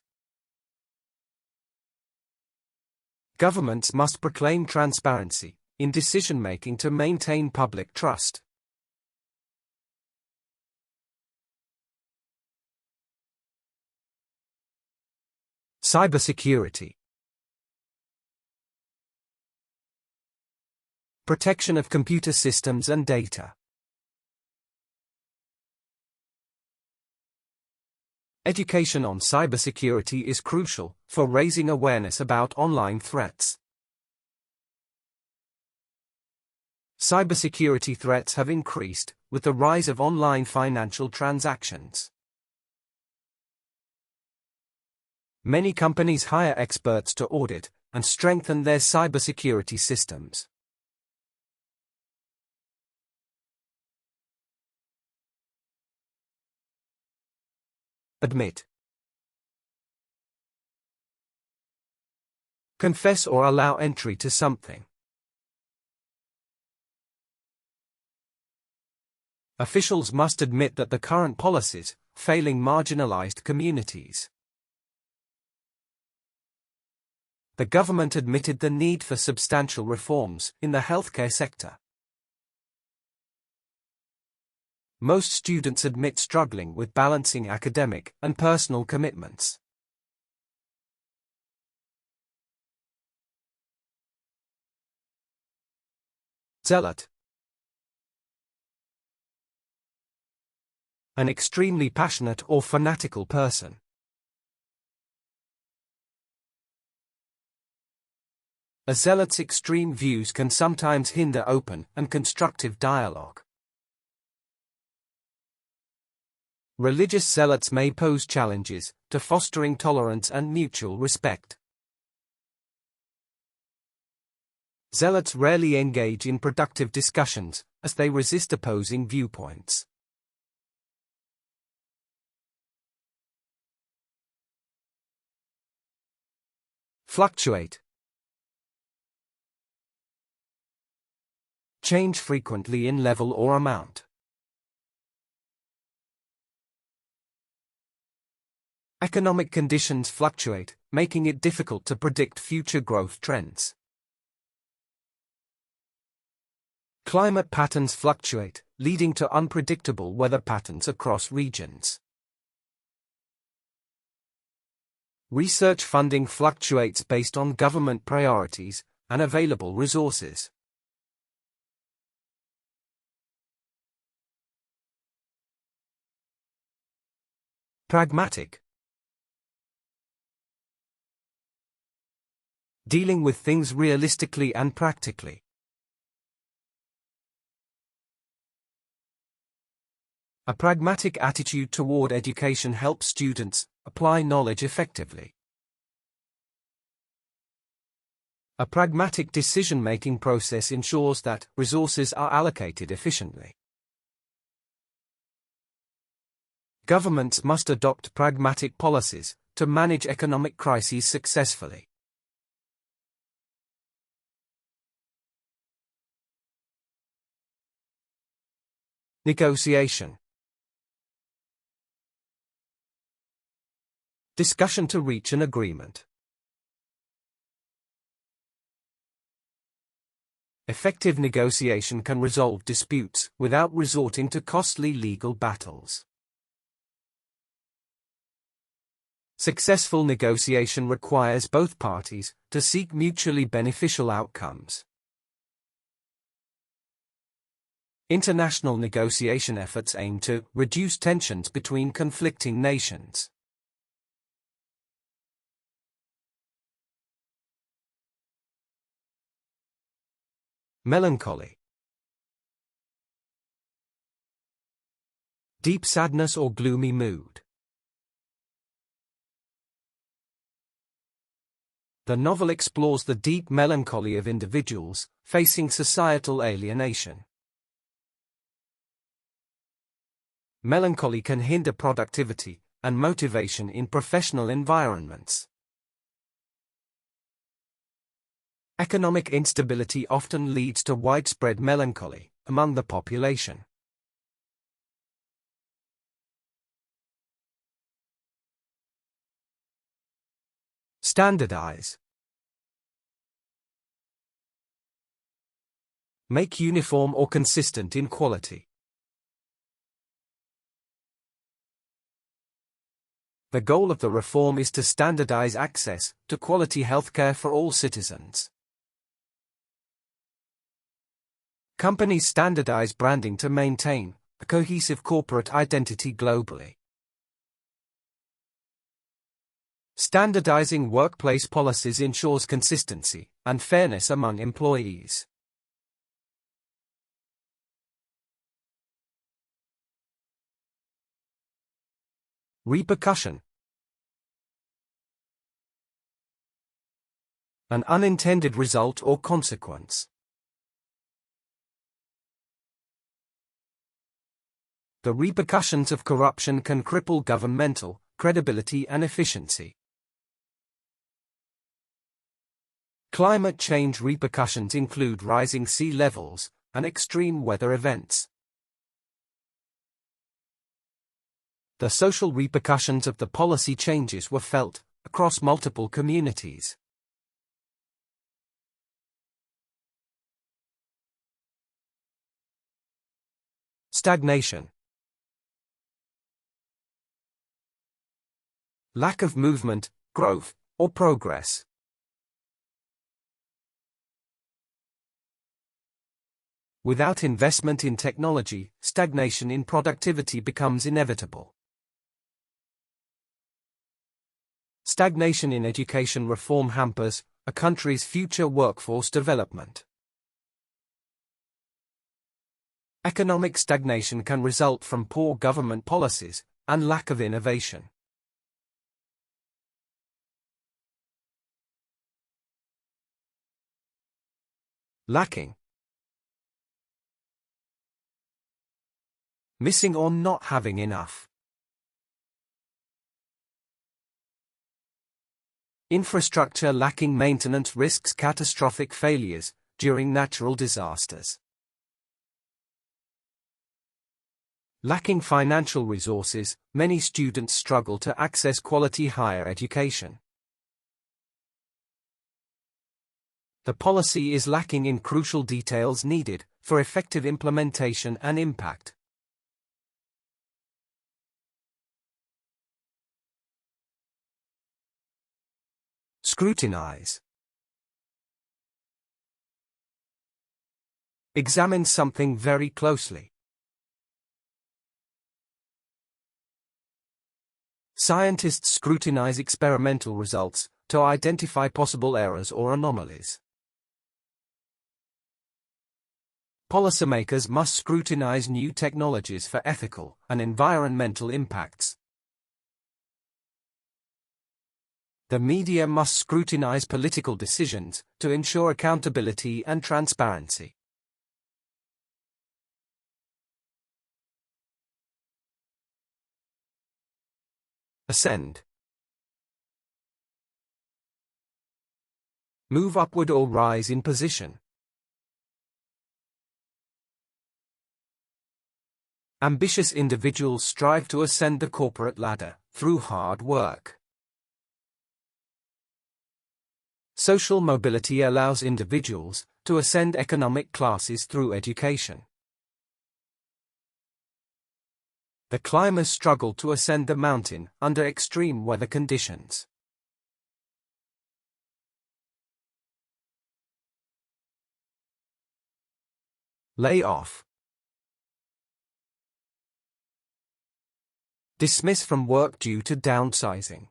Governments must proclaim transparency in decision-making to maintain public trust. Cybersecurity. Protection of computer systems and data. Education on cybersecurity is crucial for raising awareness about online threats. Cybersecurity threats have increased with the rise of online financial transactions. Many companies hire experts to audit and strengthen their cybersecurity systems. Admit. Confess or allow entry to something. Officials must admit that the current policies failing marginalized communities. The government admitted the need for substantial reforms in the healthcare sector. Most students admit struggling with balancing academic and personal commitments. Zealot. An extremely passionate or fanatical person. A zealot's extreme views can sometimes hinder open and constructive dialogue. Religious zealots may pose challenges to fostering tolerance and mutual respect. Zealots rarely engage in productive discussions, as they resist opposing viewpoints. Fluctuate. Change frequently in level or amount. Economic conditions fluctuate, making it difficult to predict future growth trends. Climate patterns fluctuate, leading to unpredictable weather patterns across regions. Research funding fluctuates based on government priorities and available resources. Pragmatic. Dealing with things realistically and practically. A pragmatic attitude toward education helps students apply knowledge effectively. A pragmatic decision-making process ensures that resources are allocated efficiently. Governments must adopt pragmatic policies to manage economic crises successfully. Negotiation. Discussion to reach an agreement. Effective negotiation can resolve disputes without resorting to costly legal battles. Successful negotiation requires both parties to seek mutually beneficial outcomes. International negotiation efforts aim to reduce tensions between conflicting nations. Melancholy. Deep sadness or gloomy mood. The novel explores the deep melancholy of individuals facing societal alienation. Melancholy can hinder productivity and motivation in professional environments. Economic instability often leads to widespread melancholy among the population. Standardize. Make uniform or consistent in quality. The goal of the reform is to standardize access to quality healthcare for all citizens. Companies standardize branding to maintain a cohesive corporate identity globally. Standardizing workplace policies ensures consistency and fairness among employees. Repercussion. An unintended result or consequence. The repercussions of corruption can cripple governmental credibility and efficiency. Climate change repercussions include rising sea levels and extreme weather events. The social repercussions of the policy changes were felt across multiple communities. Stagnation. Lack of movement, growth, or progress. Without investment in technology, stagnation in productivity becomes inevitable. Stagnation in education reform hampers a country's future workforce development. Economic stagnation can result from poor government policies and lack of innovation. Lacking. Missing or not having enough. Infrastructure lacking maintenance risks catastrophic failures during natural disasters. Lacking financial resources, many students struggle to access quality higher education. The policy is lacking in crucial details needed for effective implementation and impact. Scrutinize. Examine something very closely. Scientists scrutinize experimental results to identify possible errors or anomalies. Policymakers must scrutinize new technologies for ethical and environmental impacts. The media must scrutinize political decisions to ensure accountability and transparency. Ascend. Move upward or rise in position. Ambitious individuals strive to ascend the corporate ladder through hard work. Social mobility allows individuals to ascend economic classes through education. The climbers struggle to ascend the mountain under extreme weather conditions. Lay off. Dismiss from work due to downsizing.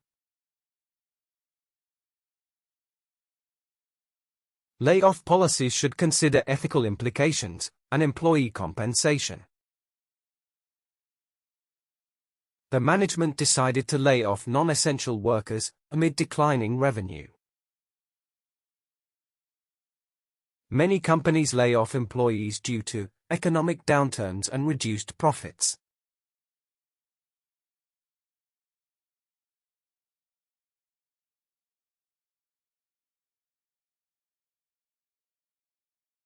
Layoff policies should consider ethical implications and employee compensation. The management decided to lay off non-essential workers amid declining revenue. Many companies lay off employees due to economic downturns and reduced profits.